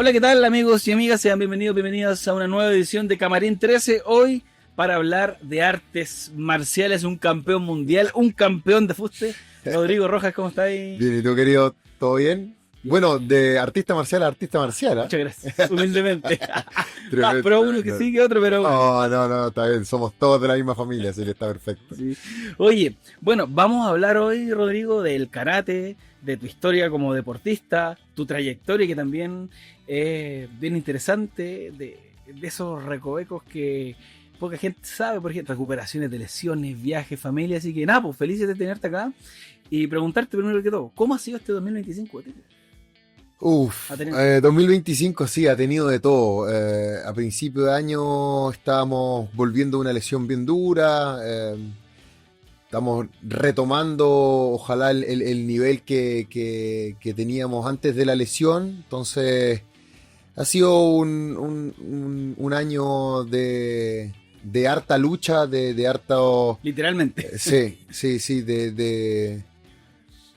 Hola, ¿qué tal, amigos y amigas? Sean bienvenidas a una nueva edición de Camarín 13. Hoy para hablar de artes marciales, un campeón mundial, un campeón de fuste. Rodrigo Rojas, ¿cómo estáis? Bien, ¿y tú, querido? ¿Todo bien? Bueno, de artista marcial a artista marcial, ¿eh? Muchas gracias, humildemente. Tremendo. Pero uno que sí, que otro, pero bueno. No, está bien. Somos todos de la misma familia, así que está perfecto. Sí. Oye, bueno, vamos a hablar hoy, Rodrigo, del karate, de tu historia como deportista, tu trayectoria que también es bien interesante, de esos recovecos que poca gente sabe, por ejemplo, recuperaciones de lesiones, viajes, familia, así que nada, pues felices de tenerte acá y preguntarte primero que todo, ¿cómo ha sido este 2025? 2025 sí, ha tenido de todo. A principio de año estábamos volviendo de una lesión bien dura. Estamos retomando, ojalá, el nivel que teníamos antes de la lesión. Entonces, ha sido un año de harta lucha, de harto... Literalmente. Sí,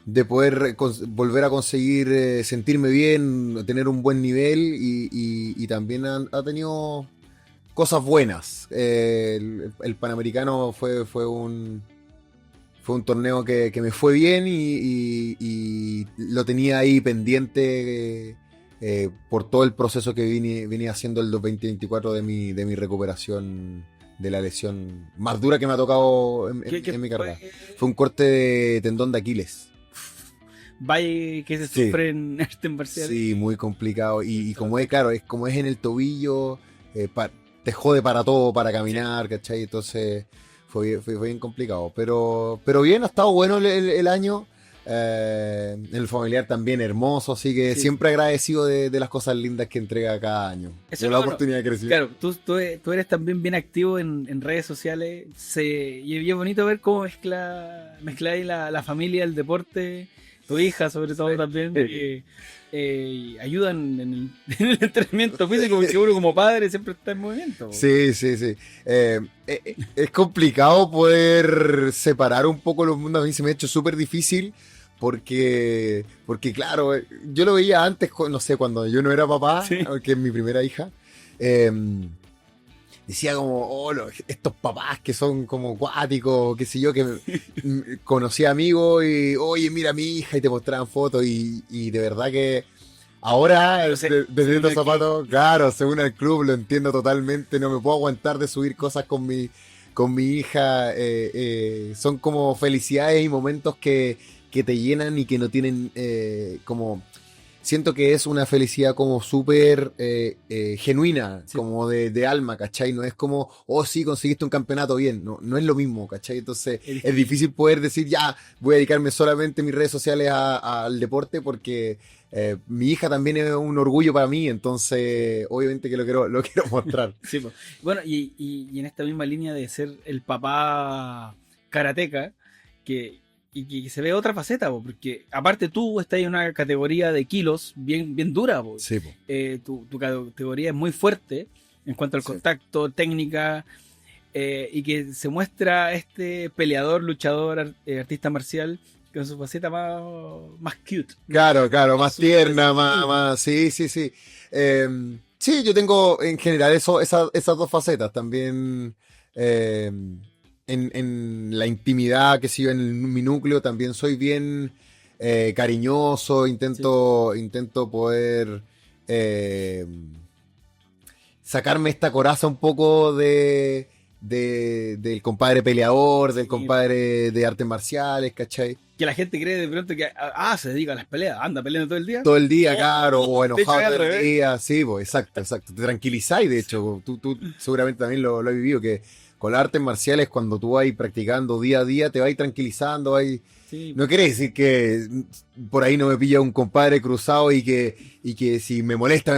de poder volver a conseguir sentirme bien, tener un buen nivel y también ha tenido cosas buenas. El Panamericano fue un torneo que me fue bien y lo tenía ahí pendiente por todo el proceso que vine haciendo el 2024 de mi recuperación de la lesión más dura que me ha tocado en mi carrera. Fue un corte de tendón de Aquiles. Vaya que se sufre en artes marciales. Sí, muy complicado. Y como es, claro, como es en el tobillo, te jode para todo, para caminar, ¿cachai? Entonces fue bien complicado. Pero bien, ha estado bueno el año. El familiar también hermoso, así que siempre agradecido de las cosas lindas que entrega cada año. Eso la oportunidad de crecer. Claro, tú eres también bien activo en redes sociales. Y es bonito ver cómo mezcláis la familia, el deporte. Tu hija, sobre todo, también, ayudan en el entrenamiento físico, porque uno como padre siempre está en movimiento. Sí. Es complicado poder separar un poco los mundos. A mí se me ha hecho súper difícil porque claro, yo lo veía antes, no sé, cuando yo no era papá, que es mi primera hija. Decía como, estos papás que son como cuáticos, qué sé yo, que conocía amigos y, oye, mira a mi hija, y te mostraban fotos y de verdad que ahora, desde los zapatos, claro, según el club, lo entiendo totalmente, no me puedo aguantar de subir cosas con mi hija, son como felicidades y momentos que te llenan y que no tienen como... Siento que es una felicidad como súper genuina, como de alma, ¿cachai? No es como, sí, conseguiste un campeonato bien. No es lo mismo, ¿cachai? Entonces es difícil poder decir, ya, voy a dedicarme solamente mis redes sociales al deporte porque mi hija también es un orgullo para mí, entonces obviamente que lo quiero mostrar. Sí, pues. Bueno, y en esta misma línea de ser el papá karateca, que se ve otra faceta, porque aparte tú estás en una categoría de kilos bien dura. Sí, tu categoría es muy fuerte en cuanto al contacto, técnica, y que se muestra este peleador, luchador, artista marcial con su faceta más cute. Claro, más tierna, más sí. Sí, yo tengo en general esas dos facetas también. En la intimidad, que sigo en mi núcleo, también soy bien cariñoso, intento poder sacarme esta coraza un poco del compadre peleador, del compadre de artes marciales, ¿cachai? Que la gente cree de pronto que se dedica a las peleas, anda peleando todo el día. Todo el día, claro, o enojado todo el día, sí, pues, exacto. Te tranquilizáis, de hecho, tú seguramente también lo has vivido, que con las artes marciales, cuando tú vas practicando día a día, te vas tranquilizando, no quiere decir que por ahí no me pilla un compadre cruzado y que si me molesta,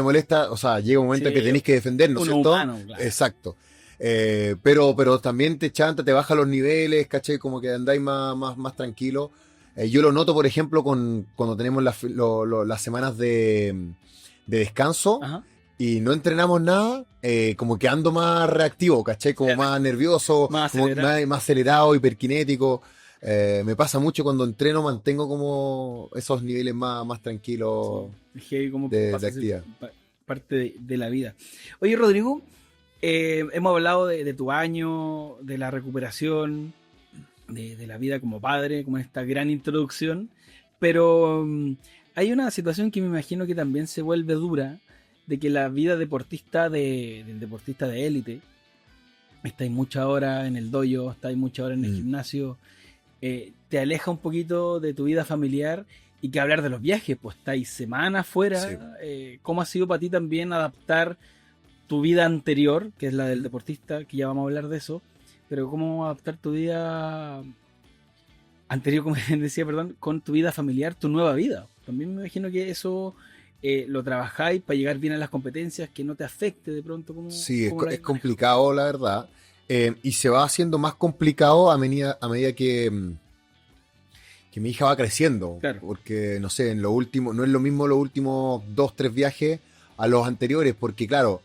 o sea, llega un momento en que tenés que defender, ¿no es cierto? Humano, claro. Exacto. Pero también te chanta, te baja los niveles, ¿cachai? Como que andáis más tranquilo. Yo lo noto, por ejemplo, cuando tenemos las semanas de descanso. Ajá. Y no entrenamos nada, como que ando más reactivo, ¿cachai? Como más nervioso, más acelerado, hiperkinético. Me pasa mucho cuando entreno, mantengo como esos niveles más tranquilos como de actividad. parte de la vida. Oye, Rodrigo, hemos hablado de tu año, de la recuperación, de la vida como padre, como en esta gran introducción, pero hay una situación que me imagino que también se vuelve dura, de que la vida deportista del deportista de élite, estáis muchas horas en el dojo, estáis muchas horas en el gimnasio, te aleja un poquito de tu vida familiar, y que hablar de los viajes, pues estáis semanas fuera. Sí. ¿Cómo ha sido para ti también adaptar tu vida anterior, que es la del deportista, que ya vamos a hablar de eso, pero cómo adaptar tu vida anterior, como decía, perdón, con tu vida familiar, tu nueva vida? También me imagino que eso lo trabajáis para llegar bien a las competencias, que no te afecte de pronto. Sí, es complicado, la verdad. Y se va haciendo más complicado a medida que mi hija va creciendo. Claro. Porque, no sé, en lo último, no es lo mismo los últimos 2-3 viajes a los anteriores, porque claro,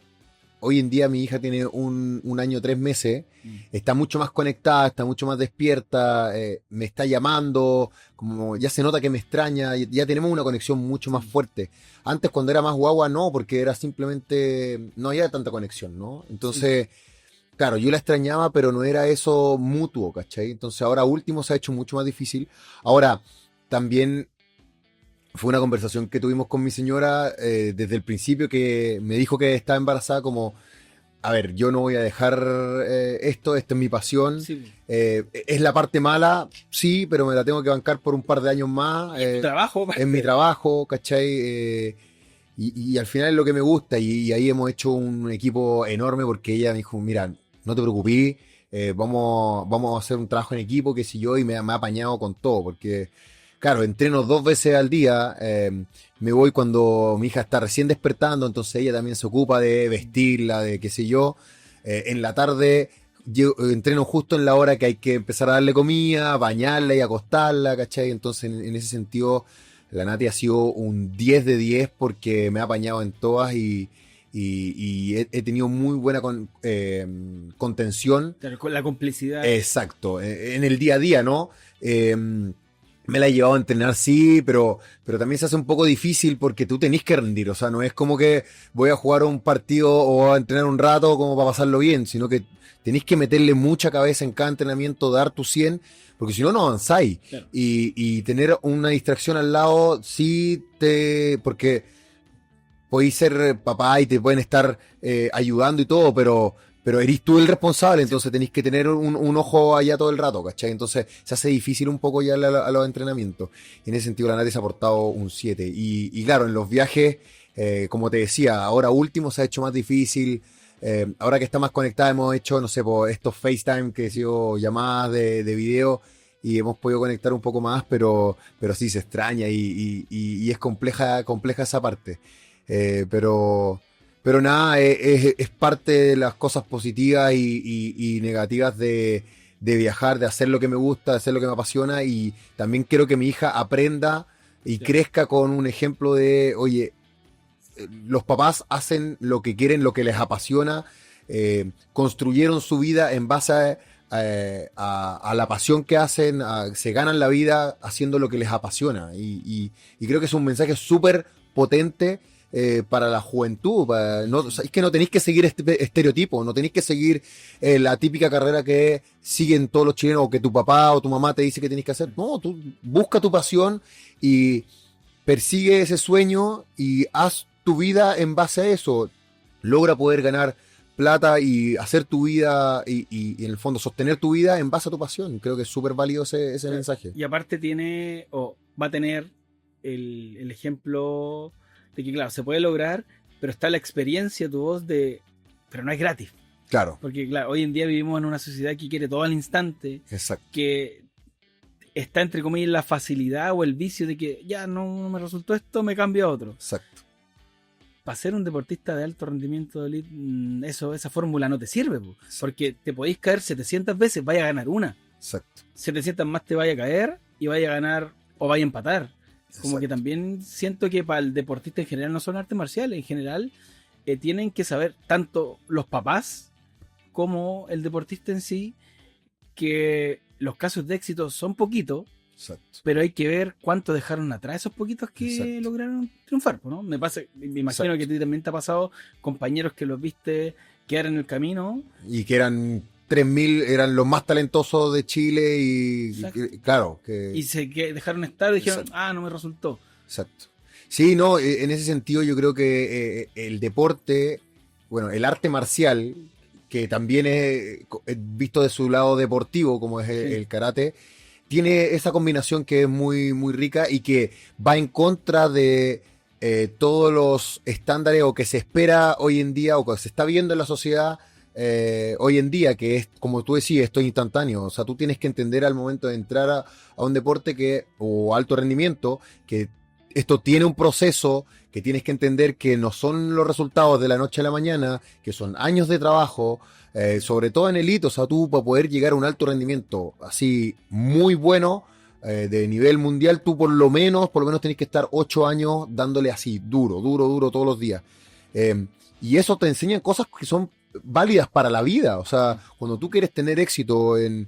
hoy en día mi hija tiene un año 3 meses, está mucho más conectada, está mucho más despierta, me está llamando, como ya se nota que me extraña, ya tenemos una conexión mucho más fuerte. Antes, cuando era más guagua, no, porque era simplemente, no había tanta conexión, ¿no? Entonces, claro, yo la extrañaba, pero no era eso mutuo, ¿cachai? Entonces ahora último se ha hecho mucho más difícil. Ahora, también fue una conversación que tuvimos con mi señora desde el principio, que me dijo que estaba embarazada, como, a ver, yo no voy a dejar esto es mi pasión. Sí. Es la parte mala, sí, pero me la tengo que bancar por un par de años más. Trabajo. Es mi trabajo, ¿cachai? Y al final es lo que me gusta, y ahí hemos hecho un equipo enorme, porque ella me dijo, mira, no te preocupes, vamos a hacer un trabajo en equipo, que si yo, y me ha apañado con todo, porque claro, entreno 2 veces al día, me voy cuando mi hija está recién despertando, entonces ella también se ocupa de vestirla, de qué sé yo. En la tarde yo entreno justo en la hora que hay que empezar a darle comida, bañarla y acostarla, ¿cachai? Entonces en ese sentido la Nati ha sido un 10 de 10, porque me ha apañado en todas, y he tenido muy buena contención. Claro, con la complicidad. Exacto, en el día a día, ¿no? Me la he llevado a entrenar, sí, pero también se hace un poco difícil, porque tú tenés que rendir. O sea, no es como que voy a jugar un partido o a entrenar un rato como para pasarlo bien, sino que tenés que meterle mucha cabeza en cada entrenamiento, dar tu 100, porque si no, no avanzáis. Claro. Y tener una distracción al lado, sí, porque podéis ser papá y te pueden estar ayudando y todo, pero eres tú el responsable, entonces tenés que tener un ojo allá todo el rato, ¿cachai? Entonces se hace difícil un poco ya a los entrenamientos. En ese sentido la Nati se ha aportado un 7. Y claro, en los viajes, como te decía, ahora último se ha hecho más difícil. Ahora que está más conectada, hemos hecho, no sé, estos FaceTime, que he sido llamadas de video, y hemos podido conectar un poco más, pero sí se extraña, y es compleja esa parte. Pero nada, es parte de las cosas positivas y negativas de viajar, de hacer lo que me gusta, de hacer lo que me apasiona, y también quiero que mi hija aprenda y crezca con un ejemplo de, oye, los papás hacen lo que quieren, lo que les apasiona, construyeron su vida en base a la pasión que hacen, se ganan la vida haciendo lo que les apasiona, y creo que es un mensaje súper potente para la juventud. Es que no tenéis que seguir estereotipos, no tenéis que seguir la típica carrera que siguen todos los chilenos, o que tu papá o tu mamá te dice que tenéis que hacer. No, tú busca tu pasión y persigue ese sueño, y haz tu vida en base a eso. Logra poder ganar plata y hacer tu vida, y en el fondo sostener tu vida en base a tu pasión. Creo que es súper válido ese mensaje. Y aparte va a tener el ejemplo de que, claro, se puede lograr, pero está la experiencia, tu voz, pero no es gratis. Claro. Porque, claro, hoy en día vivimos en una sociedad que quiere todo al instante. Exacto. Que está, entre comillas, la facilidad o el vicio de que ya no me resultó esto, me cambio a otro. Exacto. Para ser un deportista de alto rendimiento de elite, esa fórmula no te sirve, porque te podéis caer 700 veces, vaya a ganar una. Exacto. 700 más te vaya a caer y vaya a ganar o vaya a empatar. Como Exacto. que también siento que para el deportista en general, no son artes marciales, en general tienen que saber, tanto los papás como el deportista en sí, que los casos de éxito son poquitos, Exacto. pero hay que ver cuánto dejaron atrás esos poquitos que Exacto. lograron triunfar, ¿no? Me imagino que a ti también te ha pasado compañeros que los viste quedar en el camino. Y que eran 3.000, eran los más talentosos de Chile y claro. Y dejaron estar y dijeron, Exacto. no me resultó. Exacto. Sí, no, en ese sentido yo creo que el deporte, bueno, el arte marcial, que también es visto de su lado deportivo, como es el karate, tiene esa combinación que es muy, muy rica y que va en contra de todos los estándares o que se espera hoy en día o que se está viendo en la sociedad hoy en día, que es, como tú decías, esto es instantáneo. O sea, tú tienes que entender al momento de entrar a un deporte o alto rendimiento, que esto tiene un proceso, que tienes que entender que no son los resultados de la noche a la mañana, que son años de trabajo, sobre todo en elite. O sea, tú para poder llegar a un alto rendimiento así muy bueno, de nivel mundial, tú por lo menos tienes que estar 8 años dándole así, duro todos los días. Y eso te enseñan cosas que son válidas para la vida. O sea, cuando tú quieres tener éxito en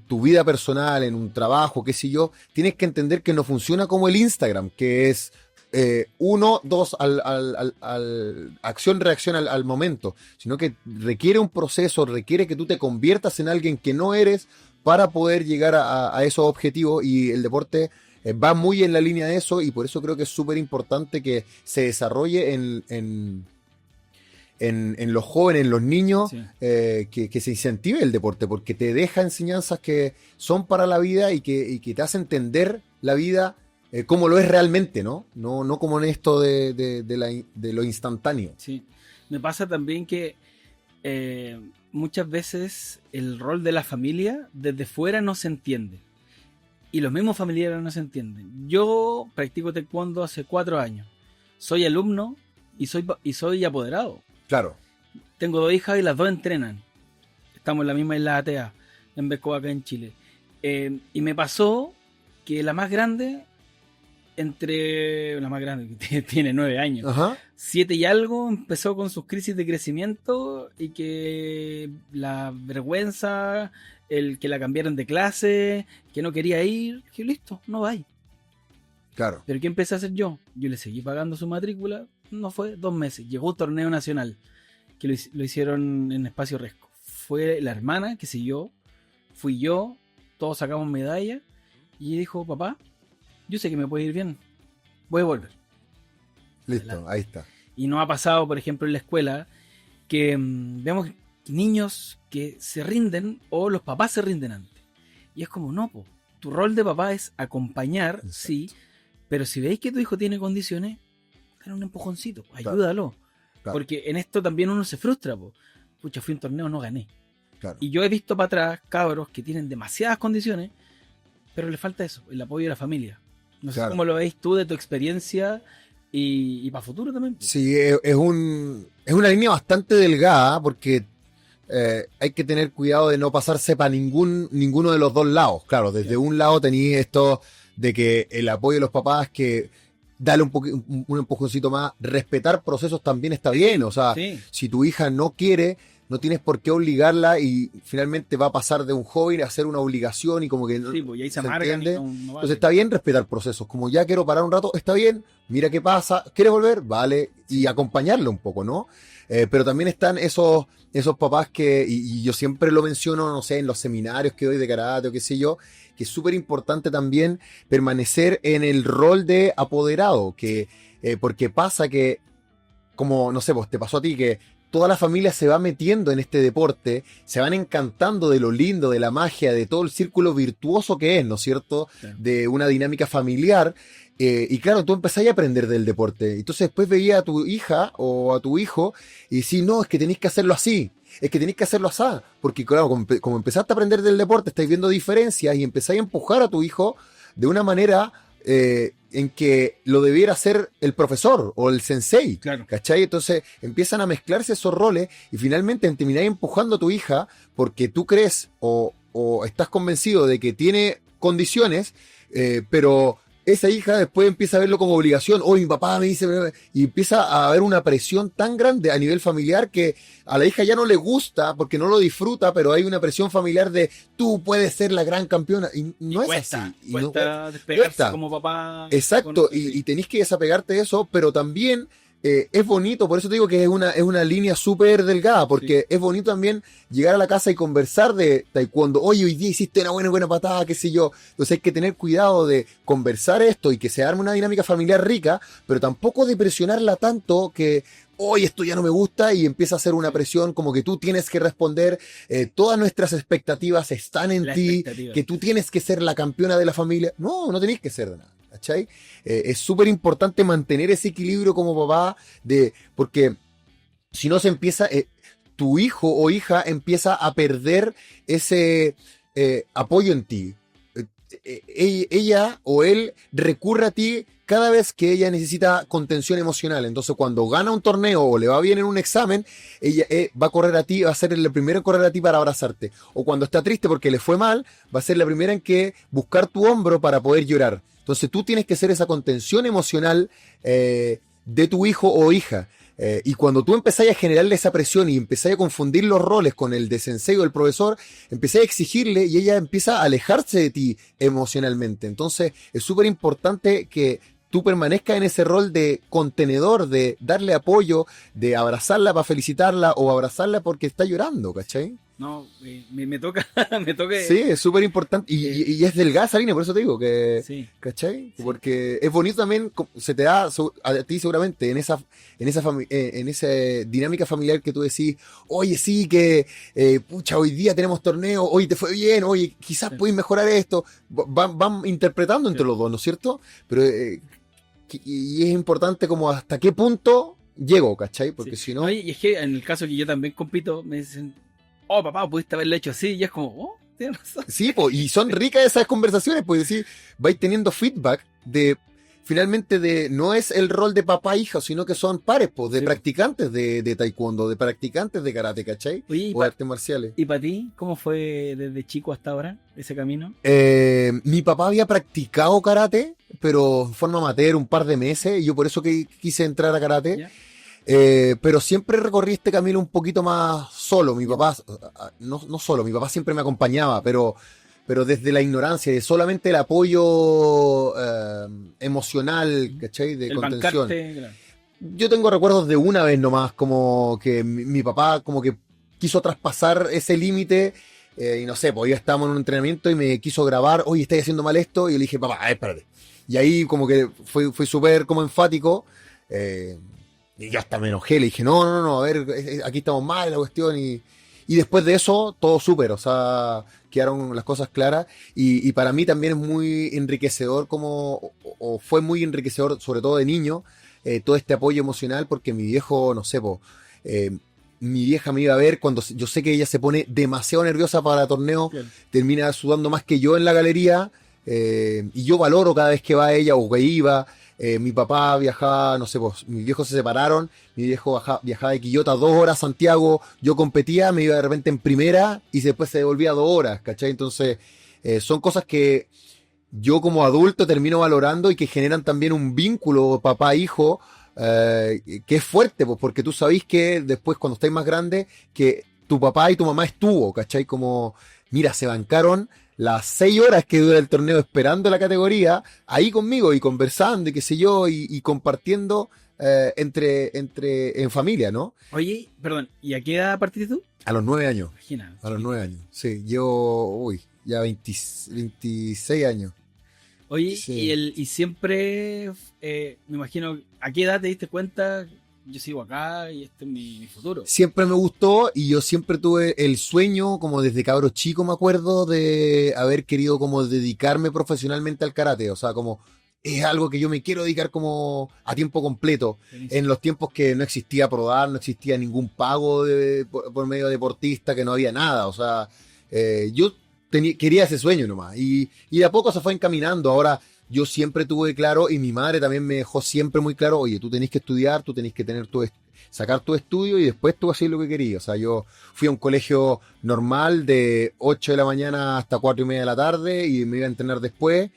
tu vida personal, en un trabajo, qué sé yo, tienes que entender que no funciona como el Instagram, que es 1, 2, acción-reacción al momento, sino que requiere un proceso, requiere que tú te conviertas en alguien que no eres para poder llegar a esos objetivos, y el deporte va muy en la línea de eso, y por eso creo que es súper importante que se desarrolle en los jóvenes, en los niños, Sí. que se incentive el deporte, porque te deja enseñanzas que son para la vida y que te hace entender la vida como lo es realmente, ¿no? No como en esto de lo instantáneo. Sí. Me pasa también que muchas veces el rol de la familia desde fuera no se entiende. Y los mismos familiares no se entienden. Yo practico taekwondo hace 4 años. Soy alumno y soy apoderado. Claro. Tengo 2 hijas y las 2 entrenan. Estamos en la misma isla ATA, en Beco, acá en Chile. Y me pasó que la más grande, que tiene 9 años, Ajá. 7 y algo, empezó con sus crisis de crecimiento y que la vergüenza, el que la cambiaron de clase, que no quería ir, que listo, no va. Claro. Pero ¿qué empecé a hacer yo? Yo le seguí pagando su matrícula, no fue 2 meses, llegó un torneo nacional, que lo hicieron en Espacio Resco. Fue la hermana que siguió, fui yo, todos sacamos medalla, y dijo, papá, yo sé que me puede ir bien, voy a volver. Listo, Adelante. ahí está. Y nos ha pasado, por ejemplo, en la escuela, que vemos niños que se rinden o los papás se rinden antes. Y es como, no, tu rol de papá es acompañar, Exacto. sí, pero si veis que tu hijo tiene condiciones, dale un empujoncito, ayúdalo. Claro. Porque en esto también uno se frustra. Pucha, fui a un torneo, no gané. Claro. Y yo he visto para atrás cabros que tienen demasiadas condiciones, pero le falta eso, el apoyo de la familia. No sé cómo lo veis tú de tu experiencia y para futuro también. Sí, es una línea bastante delgada, porque hay que tener cuidado de no pasarse para ninguno de los dos lados. Claro, desde un lado tenéis esto de que el apoyo de los papás, que darle un empujoncito más, respetar procesos también está bien. O sea, si tu hija no quiere, no tienes por qué obligarla, y finalmente va a pasar de un hobby a ser una obligación, y como que no y ahí se entiende. no Entonces está bien respetar procesos, como ya quiero parar un rato, está bien, mira qué pasa, ¿quieres volver? Vale, y acompañarlo un poco, ¿no? Pero también están esos papás que, y yo siempre lo menciono, no sé, en los seminarios que doy de karate o qué sé yo, que es súper importante también permanecer en el rol de apoderado, porque pasa que, como, no sé, pues te pasó a ti, que toda la familia se va metiendo en este deporte, se van encantando de lo lindo, de la magia, de todo el círculo virtuoso que es, ¿no es cierto? Sí. De una dinámica familiar. Y claro, tú empezás a aprender del deporte. Entonces después veías a tu hija o a tu hijo y decís, no, es que tenéis que hacerlo así. Es que tenéis que hacerlo así. Porque claro, como empezaste a aprender del deporte, estáis viendo diferencias y empezáis a empujar a tu hijo de una manera en que lo debiera hacer el profesor o el sensei. Claro. ¿Cachai? Entonces empiezan a mezclarse esos roles y finalmente termináis empujando a tu hija porque tú crees o estás convencido de que tiene condiciones, pero esa hija después empieza a verlo como obligación. Oh, mi papá me dice, y empieza a haber una presión tan grande a nivel familiar que a la hija ya no le gusta porque no lo disfruta, pero hay una presión familiar de tú puedes ser la gran campeona. Y no es cuesta, así. Y cuesta despegarse como papá. Exacto, y tenés que desapegarte de eso, pero también es bonito, por eso te digo que es una línea súper delgada, porque Sí. es bonito también llegar a la casa y conversar de taekwondo. Oye, hoy día hiciste una buena patada, qué sé yo. Entonces hay que tener cuidado de conversar esto y que se arme una dinámica familiar rica, pero tampoco de presionarla tanto que hoy esto ya no me gusta y empieza a ser una presión como que tú tienes que responder, todas nuestras expectativas están en La ti, expectativa. que tú tienes que ser la campeona de la familia. No, no tenés que ser de nada. ¿Cachai? Es súper importante mantener ese equilibrio como papá, porque si no se empieza, tu hijo o hija empieza a perder ese apoyo en ti. Ella o él recurre a ti cada vez que ella necesita contención emocional. Entonces, cuando gana un torneo o le va bien en un examen, ella va a correr a ti, va a ser la primera en correr a ti para abrazarte. O cuando está triste porque le fue mal, va a ser la primera en que buscar tu hombro para poder llorar. Entonces, tú tienes que ser esa contención emocional de tu hijo o hija. Y cuando tú empezás a generarle esa presión y empezás a confundir los roles con el de sensei o el profesor, empezás a exigirle y ella empieza a alejarse de ti emocionalmente. Entonces es súper importante que tú permanezcas en ese rol de contenedor, de darle apoyo, de abrazarla para felicitarla o abrazarla porque está llorando, ¿cachai? No, me toca, me toca. Sí, es súper importante. Y es delgada esa línea, por eso te digo que, Sí. ¿cachai? Sí. Porque es bonito también, se te da a ti seguramente en esa dinámica familiar que tú decís, oye, sí, que pucha, hoy día tenemos torneo, hoy te fue bien, oye, quizás Sí. puedes mejorar esto. Van interpretando entre Sí. los dos, ¿no es cierto? Pero y es importante como hasta qué punto llego, ¿cachai? Porque Sí. si no... Oye, y es que en el caso que yo también compito, me dicen, oh papá, pudiste haberlo hecho así, y es como, oh, tienes razón. Sí, po, y son ricas esas conversaciones, pues decir, vais teniendo feedback de, finalmente, de no es el rol de papá e hija, sino que son pares, pues, de Sí. practicantes de taekwondo, de practicantes de karate, ¿cachai? Oye, O de artes marciales. ¿y para ti, cómo fue desde chico hasta ahora ese camino? Mi papá había practicado karate, pero en forma amateur un par de meses, y yo por eso que quise entrar a karate. ¿Ya? Pero siempre recorrí este camino un poquito más solo. Mi papá, no solo, mi papá siempre me acompañaba, pero desde la ignorancia, de solamente el apoyo emocional, ¿cachai? De El contención. bancarte, claro. Yo tengo recuerdos de una vez nomás, como que mi papá como que quiso traspasar ese límite. Y no sé, pues ya estábamos en un entrenamiento y me quiso grabar, oye, estáis haciendo mal esto, y yo le dije, papá, espérate. Y ahí como que fui súper como enfático. Y yo hasta me enojé, le dije, no, a ver, aquí estamos mal la cuestión. Y después de eso, todo súper, o sea, quedaron las cosas claras. Y para mí también es muy enriquecedor, o fue muy enriquecedor, sobre todo de niño, todo este apoyo emocional, porque mi viejo, no sé, mi vieja me iba a ver cuando yo sé que ella se pone demasiado nerviosa para torneo, Claro. termina sudando más que yo en la galería, y yo valoro cada vez que va ella o que iba. Mi papá viajaba, no sé, pues mis viejos se separaron, mi viejo viajaba de Quillota 2 horas a Santiago, yo competía, me iba de repente en primera y después se devolvía 2 horas, ¿cachai? Entonces, son cosas que yo como adulto termino valorando y que generan también un vínculo papá-hijo, que es fuerte, pues, porque tú sabís que después cuando estáis más grandes, que tu papá y tu mamá estuvo, ¿cachai? Como, mira, se bancaron las 6 horas que dura el torneo esperando la categoría, ahí conmigo y conversando y qué sé yo, y compartiendo en familia, ¿no? Oye, perdón, ¿y a qué edad partiste tú? A los 9 años, Imagina. a los 9 años, sí, yo, ya 26 años. Oye, Sí. y siempre, me imagino, ¿a qué edad te diste cuenta? Yo sigo acá y este es mi futuro. Siempre me gustó y yo siempre tuve el sueño, como desde cabro chico me acuerdo, de haber querido como dedicarme profesionalmente al karate, o sea, como es algo que yo me quiero dedicar como a tiempo completo, Buenísimo. en los tiempos que no existía Prodar, no existía ningún pago por medio deportista, que no había nada, o sea, yo quería ese sueño nomás, y de a poco se fue encaminando. Ahora yo siempre tuve claro, y mi madre también me dejó siempre muy claro, oye, tú tenés que estudiar, tú tenés que tener sacar tu estudio y después tú haces lo que querías. O sea, yo fui a un colegio normal de 8 de la mañana hasta 4:30 de la tarde y me iba a entrenar después.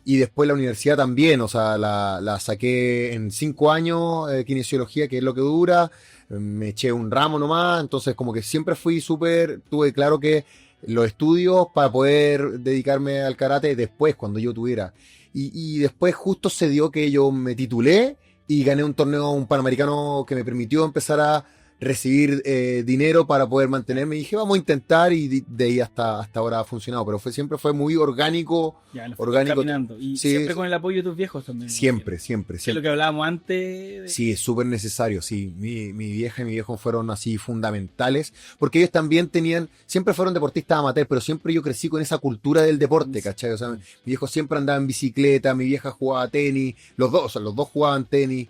Y después la universidad también, o sea, la saqué en 5 años, kinesiología, que es lo que dura, me eché un ramo nomás, entonces como que siempre fui súper, tuve claro que los estudios para poder dedicarme al karate después, cuando yo tuviera. Y después justo se dio que yo me titulé y gané un torneo, un panamericano que me permitió empezar a recibir dinero para poder mantenerme. Y dije, vamos a intentar, y de ahí hasta ahora ha funcionado. Pero siempre fue muy orgánico. Ya, lo fuiste Orgánico. caminando. Y Sí, siempre con el apoyo de tus viejos también. siempre, Que es lo siempre. que hablábamos antes. Sí, es súper necesario, sí. Mi vieja y mi viejo fueron así fundamentales, porque ellos también tenían, siempre fueron deportistas amateur, pero siempre yo crecí con esa cultura del deporte, ¿cachai? O sea, mi viejo siempre andaba en bicicleta, mi vieja jugaba tenis, los dos, o sea, los dos jugaban tenis.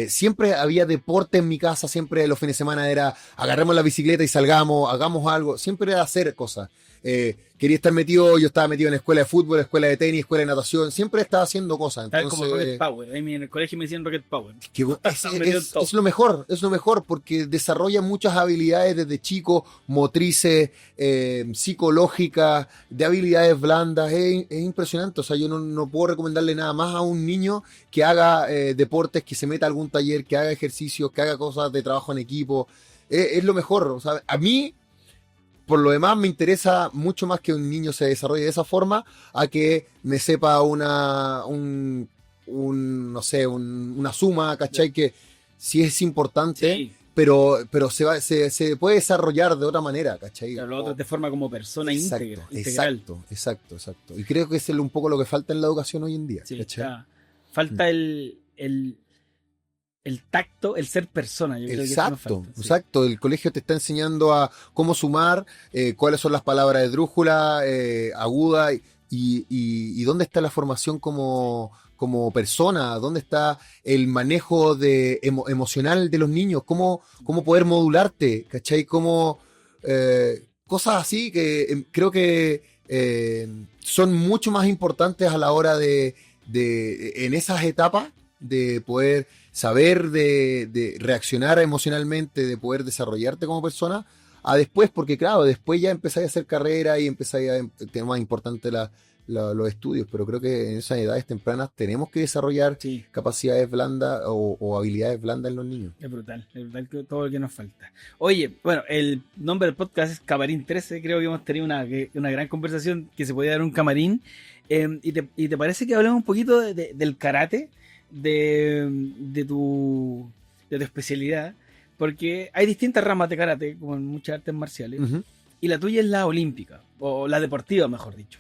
Siempre había deporte en mi casa, siempre los fines de semana era agarremos la bicicleta y salgamos, hagamos algo, siempre era hacer cosas. Quería estar metido, yo estaba metido en escuela de fútbol, escuela de tenis, escuela de natación, siempre estaba haciendo cosas. Tal Entonces, como Rocket Power. Ahí en el colegio me decían Rocket Power. que Metido en todo. es lo mejor, porque desarrolla muchas habilidades desde chico, motrices, psicológicas, de habilidades blandas, es impresionante. O sea, yo no puedo recomendarle nada más a un niño que haga deportes, que se meta a algún taller, que haga ejercicios, que haga cosas de trabajo en equipo. Es lo mejor. O sea, a mí, por lo demás, me interesa mucho más que un niño se desarrolle de esa forma a que me sepa no sé, una suma, ¿cachai? Que sí es importante, Sí. pero se puede desarrollar de otra manera, ¿cachai? Claro, lo otro te forma como persona íntegra, integral. Exacto. Y creo que es un poco lo que falta en la educación hoy en día, Sí, ¿cachai? falta el tacto, el ser persona. Yo creo que eso nos falta, sí. Exacto. El colegio te está enseñando a cómo sumar, cuáles son las palabras de drújula, aguda, y dónde está la formación como persona, dónde está el manejo emocional de los niños, cómo poder modularte, ¿cachai? Cosas así que creo que son mucho más importantes a la hora en esas etapas, de poder saber de reaccionar emocionalmente, de poder desarrollarte como persona, a después, porque claro, después ya empezáis a hacer carrera y empezáis a tener más importante los estudios, pero creo que en esas edades tempranas tenemos que desarrollar Sí, capacidades blandas o habilidades blandas en los niños. es brutal todo lo que nos falta. Oye, bueno, el nombre del podcast es Camarín 13, creo que hemos tenido una gran conversación que se podía dar un camarín. ¿Y te parece que hablemos un poquito del karate, de tu especialidad? Porque hay distintas ramas de karate, como en muchas artes marciales, Ujú. y la tuya es la olímpica, o la deportiva, mejor dicho.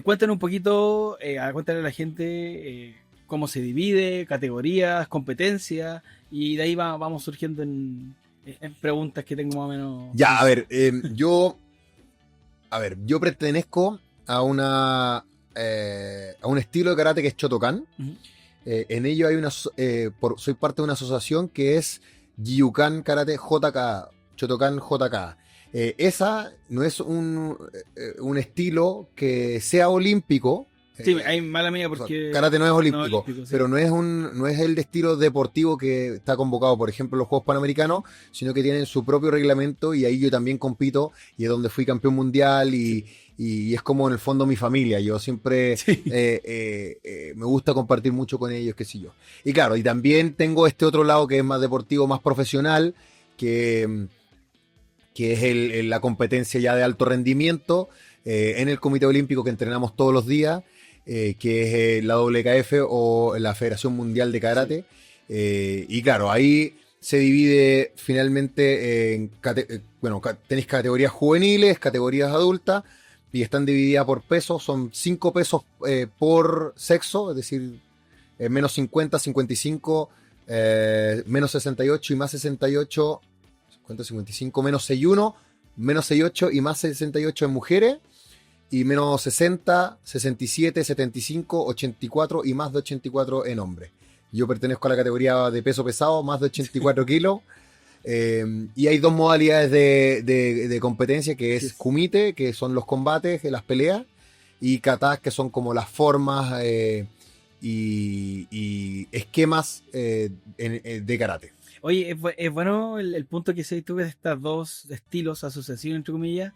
Cuéntanos un poquito, cuéntale a la gente cómo se divide, categorías, competencias, y de ahí vamos surgiendo en preguntas que tengo más o menos. Ya, yo pertenezco a un estilo de karate que es Shotokan. Ujú. En ello soy parte de una asociación que es Gyukan Karate JK, Shotokan JK. Esa no es un estilo que sea olímpico. Sí, hay mala mía O sea, porque karate no es olímpico, no es olímpico, sí. pero no es el de estilo deportivo que está convocado, por ejemplo, en los Juegos Panamericanos, sino que tienen su propio reglamento, y ahí yo también compito, y es donde fui campeón mundial, y es como en el fondo mi familia. Yo siempre Sí. me gusta compartir mucho con ellos, qué sé yo. Y claro, y también tengo este otro lado que es más deportivo, más profesional, que es la competencia ya de alto rendimiento, en el Comité Olímpico, que entrenamos todos los días, que es la WKF, o la Federación Mundial de Karate. Y claro, ahí se divide finalmente tenéis categorías juveniles, categorías adultas, y están divididas por peso. Son 5 pesos por sexo, es decir, menos 50, 55, menos 68 y más 68, 50, 55, menos 61, menos 68 y más 68 en mujeres, y menos 60, 67, 75, 84 y más de 84 en hombres. Yo pertenezco a la categoría de peso pesado, más de 84 kilos. Y hay 2 modalidades de competencia, que es kumite, que son los combates, las peleas, y katas, que son como las formas y esquemas de karate. Oye, es bueno el punto que se tuve de estas dos estilos, asociación entre comillas,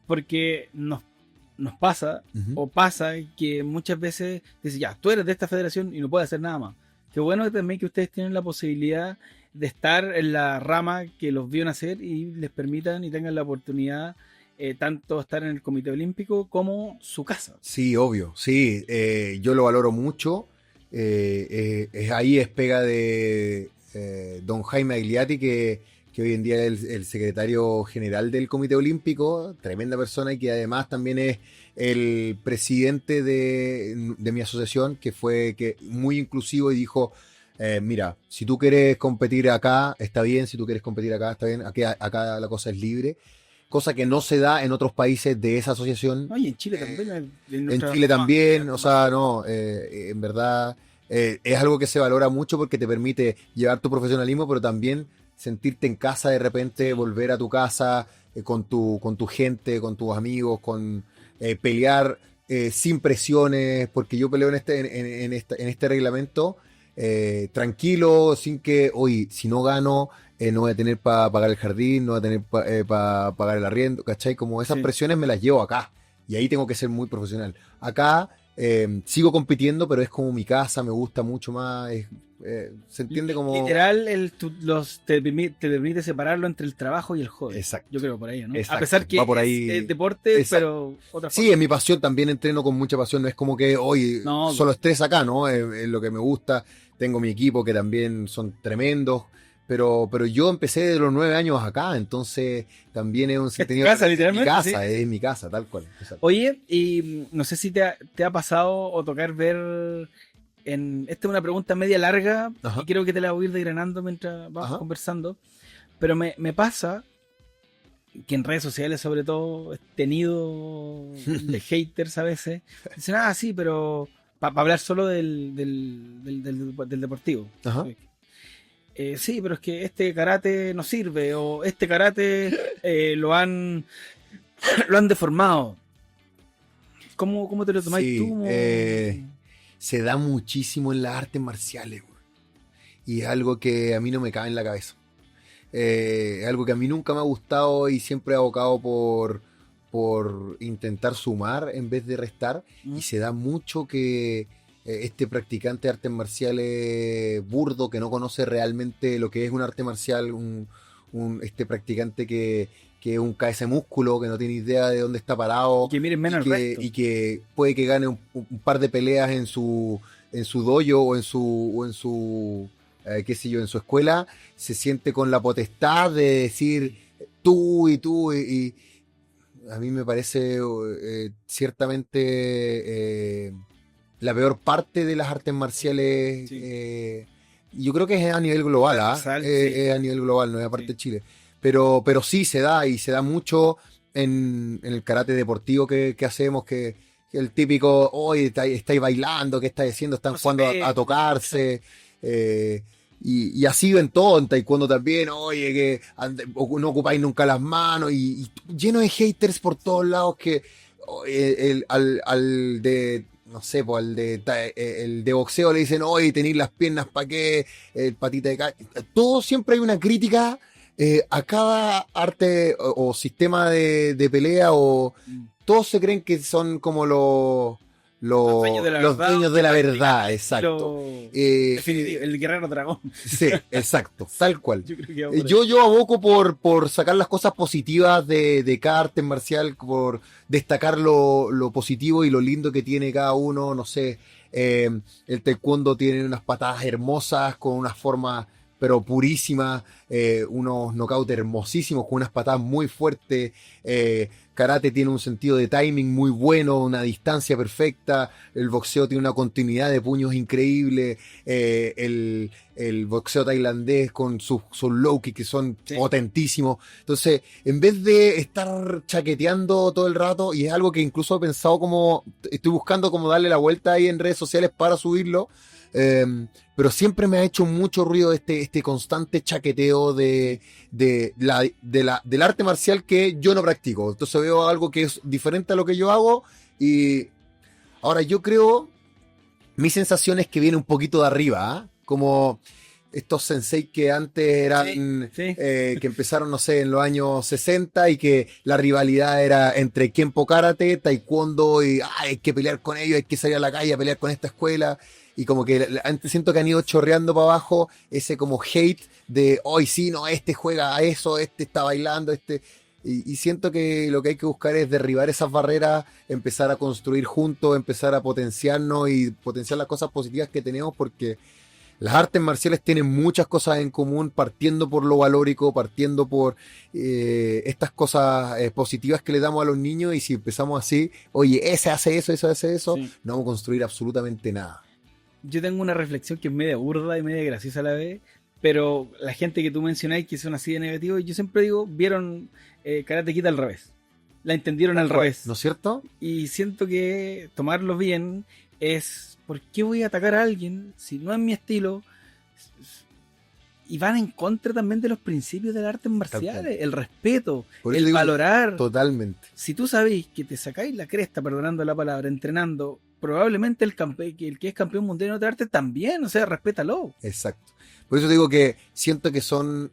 porque nos nos pasa, Ujú. o pasa, que muchas veces dice, ya, tú eres de esta federación y no puedes hacer nada más. Qué bueno también que ustedes tienen la posibilidad de estar en la rama que los vio nacer y les permitan y tengan la oportunidad tanto estar en el Comité Olímpico como su casa. Sí, obvio, sí, yo lo valoro mucho. Ahí es pega de don Jaime Agliati, que hoy en día es el secretario general del Comité Olímpico, tremenda persona y que además también es el presidente de mi asociación, que muy inclusivo y dijo, mira, si tú quieres competir acá, está bien, si tú quieres competir acá, está bien, acá la cosa es libre. Cosa que no se da en otros países de esa asociación. No, y en Chile también. En Chile también, o sea, no, en verdad es algo que se valora mucho porque te permite llevar tu profesionalismo, pero también sentirte en casa de repente, volver a tu casa con tu gente, con tus amigos, pelear sin presiones, porque yo peleo en este reglamento tranquilo, sin que, hoy si no gano, no voy a tener para pagar el jardín, no voy a tener para pagar el arriendo, ¿cachai? Como esas Sí. presiones me las llevo acá. Y ahí tengo que ser muy profesional. Acá sigo compitiendo, pero es como mi casa, me gusta mucho más. Se entiende como... Literal, te permite separarlo entre el trabajo y el hobby. Exacto. Yo creo por ahí, ¿no? Exacto, A pesar que va por ahí. es deporte, Exacto. pero otra Sí, forma. es mi pasión, también entreno con mucha pasión, no es como que hoy No. solo estrés acá, ¿no? Es lo que me gusta, tengo mi equipo que también son tremendos, pero yo empecé de los 9 años acá, entonces también es un Es tu casa, literalmente, mi casa, sí. es mi casa, tal cual. Exacto. Oye, y no sé si te ha pasado o tocar ver esta es una pregunta media larga. Ajá. Y creo que te la voy a ir desgranando mientras vamos Ajá. conversando. Pero me pasa que en redes sociales, sobre todo, he tenido de haters a veces. Dicen, sí, pero para hablar solo del deportivo. Ajá. Sí, pero es que este karate no sirve, o este karate lo han deformado. ¿Cómo te lo tomáis Sí, tú? ¿Cómo- se da muchísimo en las artes marciales, güey. Y es algo que a mí no me cabe en la cabeza. Es algo que a mí nunca me ha gustado y siempre he abocado por intentar sumar en vez de restar. ¿Mm? Y se da mucho que este practicante de artes marciales burdo, que no conoce realmente lo que es un arte marcial, este practicante que es un cabeza de músculo, que no tiene idea de dónde está parado, Y que miren menos el resto. y que puede que gane un par de peleas en su dojo o en su qué sé yo, en su escuela, se siente con la potestad de decir tú y tú y a mí me parece ciertamente la peor parte de las artes marciales. Sí. Yo creo que es a nivel global, Transversal, sí. es a nivel global, no es aparte Sí. de Chile. Pero sí se da, y se da mucho en el karate deportivo que hacemos, que el típico, hoy estáis bailando, ¿qué estáis haciendo? Están No se jugando ve. a tocarse. Y así en todo, en taekwondo también, oye, que no ocupáis nunca las manos, y lleno de haters por todos lados que al de, no sé, pues el de boxeo le dicen, oye, tenéis las piernas para qué, el patita de todo, siempre hay una crítica a cada arte o sistema de pelea, o todos se creen que son como los dueños de la verdad, exacto. Definitivo, el guerrero dragón. Sí, exacto, tal cual. Yo creo que va por ahí. Yo aboco por sacar las cosas positivas de cada arte marcial, por destacar lo positivo y lo lindo que tiene cada uno, no sé. El taekwondo tiene unas patadas hermosas, con unas formas pero purísimas, unos knockouts hermosísimos, con unas patadas muy fuertes. Karate tiene un sentido de timing muy bueno, una distancia perfecta. El boxeo tiene una continuidad de puños increíble. El boxeo tailandés con sus low kicks que son potentísimos. Entonces, en vez de estar chaqueteando todo el rato, y es algo que incluso he pensado, estoy buscando como darle la vuelta ahí en redes sociales para subirlo, pero siempre me ha hecho mucho ruido este constante chaqueteo del arte marcial que yo no practico. Entonces veo algo que es diferente a lo que yo hago, y ahora yo creo, mi sensación es que viene un poquito de arriba, ¿eh? Como estos sensei que antes eran, Sí. que empezaron, no sé, en los años 60 y que la rivalidad era entre Kenpo Karate, Taekwondo y hay que pelear con ellos, hay que salir a la calle a pelear con esta escuela. Y como que antes siento que han ido chorreando para abajo ese como hate de, hoy sí, no, este juega a eso, este está bailando, este... Y siento que lo que hay que buscar es derribar esas barreras, empezar a construir juntos, empezar a potenciarnos y potenciar las cosas positivas que tenemos, porque las artes marciales tienen muchas cosas en común, partiendo por lo valórico, partiendo por estas cosas positivas que le damos a los niños, y si empezamos así, oye, ese hace eso, Sí. no vamos a construir absolutamente nada. Yo tengo una reflexión que es media burda y media graciosa a la vez, pero la gente que tú mencionáis que son así de negativos, yo siempre digo, vieron Karate Kid al revés. La entendieron al revés. ¿No es cierto? Y siento que tomarlo bien es, ¿por qué voy a atacar a alguien si no es mi estilo? Y van en contra también de los principios de las artes marciales, el respeto, Por eso el digo, valorar. totalmente. Si tú sabéis que te sacáis la cresta, perdonando la palabra, entrenando, probablemente el que es campeón mundial en otra arte también, o sea, respétalo. Exacto. Por eso digo que siento que son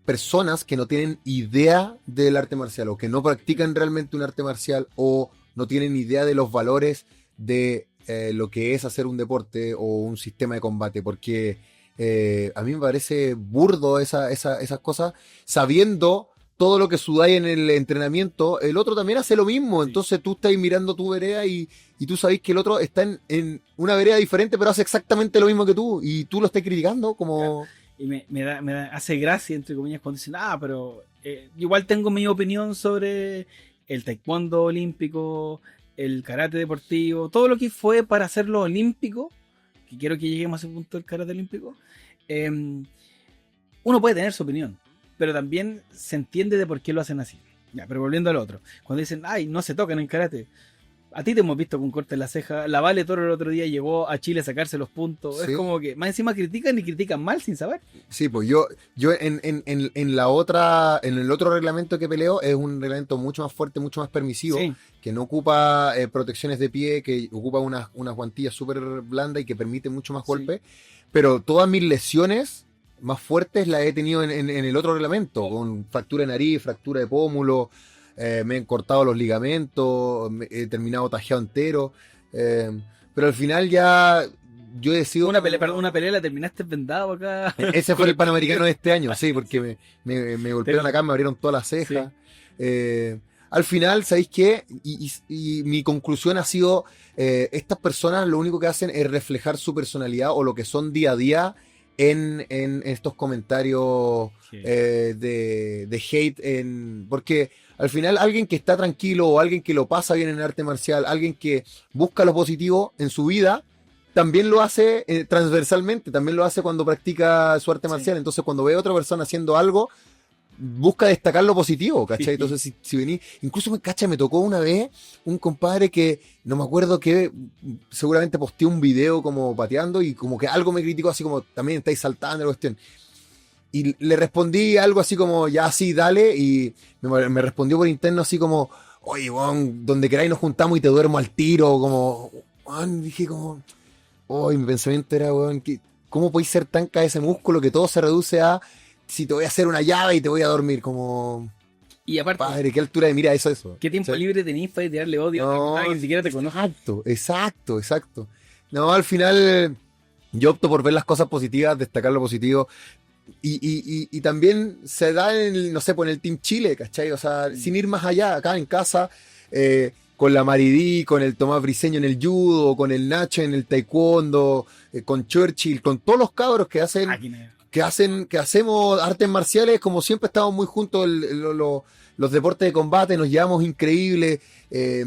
personas que no tienen idea del arte marcial, o que no practican realmente un arte marcial, o no tienen idea de los valores de lo que es hacer un deporte o un sistema de combate, porque a mí me parece burdo esas cosas, sabiendo todo lo que sudáis en el entrenamiento, el otro también hace lo mismo. Sí. Entonces tú estás mirando tu vereda y tú sabés que el otro está en una vereda diferente, pero hace exactamente lo mismo que tú, y tú lo estás criticando como... Y hace gracia, entre comillas, cuando dicen, pero igual tengo mi opinión sobre el taekwondo olímpico, el karate deportivo, todo lo que fue para hacerlo olímpico, que quiero que lleguemos a ese punto del karate olímpico. Uno puede tener su opinión, pero también se entiende de por qué lo hacen así. Ya, pero volviendo al otro, cuando dicen, no se tocan en karate. A ti te hemos visto con corte en la ceja. La Vale Toro el otro día llegó a Chile a sacarse los puntos. Sí. Es como que más encima critican y critican mal sin saber. Sí, pues yo en la otra, en el otro reglamento que peleo, es un reglamento mucho más fuerte, mucho más permisivo, Sí. que no ocupa protecciones de pie, que ocupa unas guantillas súper blandas y que permite mucho más Sí. golpe. Pero todas mis lesiones más fuertes las he tenido en el otro reglamento, con fractura de nariz, fractura de pómulo, me han cortado los ligamentos, he terminado tajeado entero, pero al final ya yo he decidido... Una pelea la terminaste vendado acá. Ese fue el Panamericano de este año, sí, porque me golpearon acá, me abrieron todas las cejas. Sí. Al final, ¿sabéis qué? Y mi conclusión ha sido, estas personas lo único que hacen es reflejar su personalidad o lo que son día a día en estos comentarios de hate, porque al final alguien que está tranquilo o alguien que lo pasa bien en el arte marcial, alguien que busca lo positivo en su vida, también lo hace transversalmente, también lo hace cuando practica su arte marcial. Entonces cuando ve a otra persona haciendo algo, busca destacar lo positivo, ¿cachai? Sí. Entonces si vení, incluso me tocó una vez un compadre que no me acuerdo que seguramente posteó un video como pateando y como que algo me criticó así como, también estáis saltando la cuestión. Y le respondí algo así como, ya sí, dale, y me respondió por interno así como, oye, bon, donde queráis nos juntamos y te duermo al tiro, como, bon, dije como, oh, mi pensamiento era, weón, ¿cómo podéis ser tan cae ese músculo que todo se reduce a si te voy a hacer una llave y te voy a dormir? Como, y aparte, padre, ¿qué altura de mira eso? ¿Qué tiempo libre tenéis para tirarle odio a alguien que ni siquiera te conoce? Exacto. No, al final yo opto por ver las cosas positivas, destacar lo positivo. Y también se da en, no sé, en el Team Chile, ¿cachai? O sea, sin ir más allá, acá en casa, con la Maridí, con el Tomás Briseño en el judo, con el Nacho en el taekwondo, con Churchill, con todos los cabros que hacemos artes marciales, como siempre estamos muy juntos, los deportes de combate, nos llevamos increíble.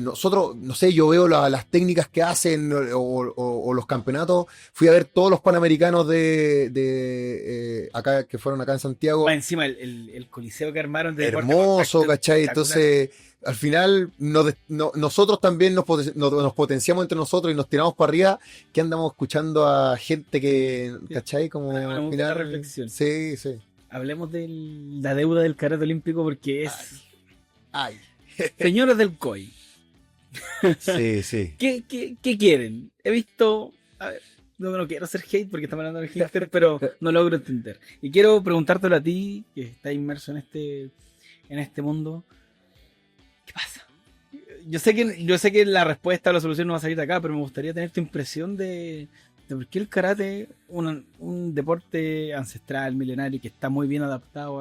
Nosotros, no sé, yo veo las técnicas que hacen o los campeonatos. Fui a ver todos los panamericanos de acá, que fueron acá en Santiago. Encima el coliseo que armaron de hermoso, ¿cachai? Entonces, al final, nosotros también nos potenciamos entre nosotros y nos tiramos para arriba, que andamos escuchando a gente que, ¿cachai? Como al final, reflexión. Sí. Hablemos de la deuda del karate olímpico, porque es... Ay. Señores del COI. Sí. ¿Qué quieren? He visto... A ver, no quiero hacer hate porque estamos hablando de hater, pero no logro entender. Y quiero preguntártelo a ti, que estás inmerso en este mundo. ¿Qué pasa? Yo sé que la respuesta o la solución no va a salir de acá, pero me gustaría tener tu impresión de por qué el karate, un deporte ancestral, milenario, que está muy bien adaptado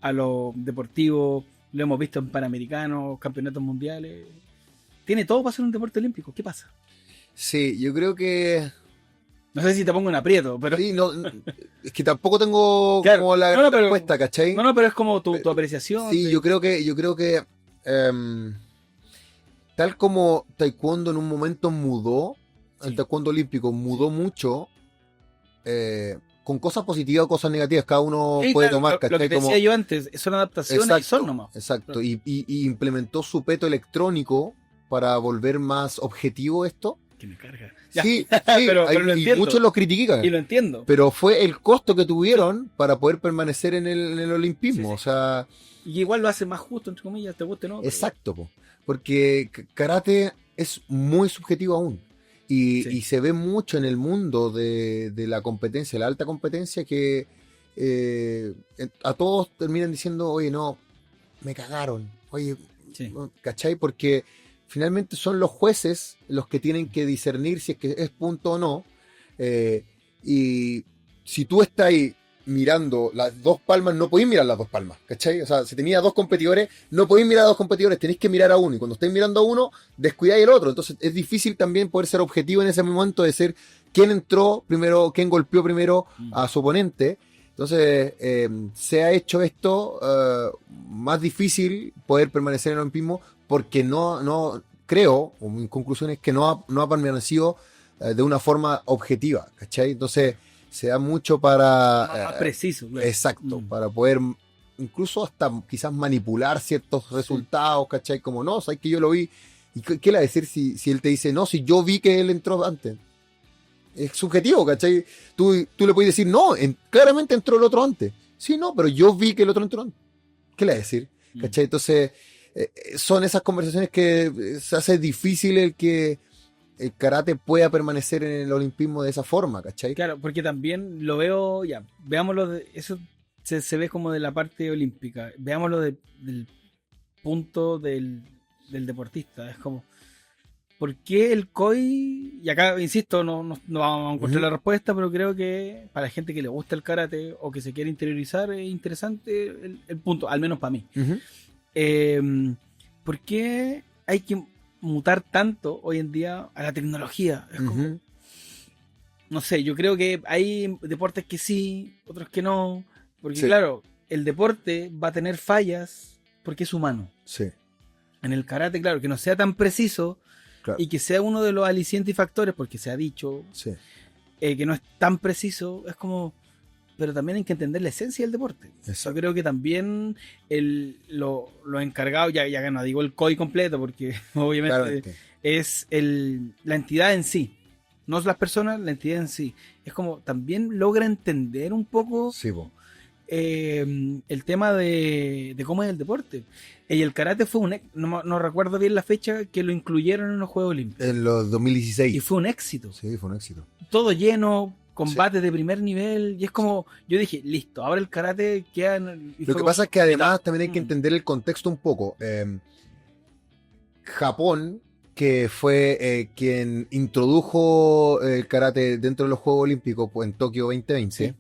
a lo deportivo, lo hemos visto en Panamericanos, campeonatos mundiales. Tiene todo para ser un deporte olímpico. ¿Qué pasa? Sí, yo creo que... No sé si te pongo en aprieto, pero... Sí, no, es que tampoco tengo Claro, como la pero, respuesta, ¿cachai? No, pero es como tu apreciación. Sí, yo creo que tal como Taekwondo en un momento mudó, el Taekwondo olímpico mudó mucho, con cosas positivas o cosas negativas, cada uno Sí, puede claro, tomar, lo ¿cachai? que te decía yo antes, son adaptaciones y son nomás. Exacto, Claro. y implementó su peto electrónico para volver más objetivo esto. Que me carga. Sí, pero lo y entiendo. muchos lo critican. Y lo entiendo. Pero fue el costo que tuvieron para poder permanecer en el olimpismo. Sí. O sea, Y igual lo hace más justo, entre comillas, te guste o no. Pero... exacto, po. Porque karate es muy subjetivo aún. Y se ve mucho en el mundo de la competencia, la alta competencia, que a todos terminan diciendo, oye, no, me cagaron. Oye, ¿cachai? Porque finalmente son los jueces los que tienen que discernir si es que es punto o no. Y si tú estás ahí mirando las dos palmas, no podéis mirar las dos palmas, ¿cachai? O sea, si tenía dos competidores, no podéis mirar a dos competidores, tenéis que mirar a uno. Y cuando estáis mirando a uno, descuidáis el otro. Entonces es difícil también poder ser objetivo en ese momento de ser quién entró primero, quién golpeó primero a su oponente. Entonces se ha hecho esto más difícil poder permanecer en el olimpismo porque no creo, o mi conclusión es que no ha permanecido de una forma objetiva, ¿cachai? Entonces se da mucho para... más preciso. Claro. Exacto, para poder incluso hasta quizás manipular ciertos resultados, ¿cachai? Como no, sabes que yo lo vi. ¿Y qué le va a decir si él te dice, no, si yo vi que él entró antes? Es subjetivo, ¿cachai? Tú le puedes decir, no, claramente entró el otro antes. Sí, no, pero yo vi que el otro entró antes. ¿Qué le va a decir? ¿Cachai? Entonces, son esas conversaciones que se hace difícil el que el karate pueda permanecer en el olimpismo de esa forma, ¿cachai? Claro, porque también lo veo, ya, veámoslo, eso se ve como de la parte olímpica, veámoslo del punto del deportista, es como, ¿por qué el COI? Y acá, insisto, no vamos a encontrar la respuesta, pero creo que para la gente que le gusta el karate o que se quiere interiorizar es interesante el punto, al menos para mí. ¿Por qué hay que mutar tanto hoy en día a la tecnología? Es como, no sé, yo creo que hay deportes que sí, otros que no, porque claro, el deporte va a tener fallas porque es humano. Sí. En el karate, claro, que no sea tan preciso y que sea uno de los alicientes y factores, porque se ha dicho que no es tan preciso, es como... Pero también hay que entender la esencia del deporte. Yo creo que también lo encargado, ya no digo el COI completo, porque obviamente es la entidad en sí. No es las personas, la entidad en sí. Es como también logra entender un poco el tema de cómo es el deporte. Y el karate fue no recuerdo bien la fecha que lo incluyeron en los Juegos Olímpicos. En los 2016. Y fue un éxito. Sí, fue un éxito. Todo lleno, combates de primer nivel, y es como, yo dije, listo, ahora el karate queda... Lo que pasa es que además también hay que entender el contexto un poco. Japón, que fue quien introdujo el karate dentro de los Juegos Olímpicos pues, en Tokio 2020,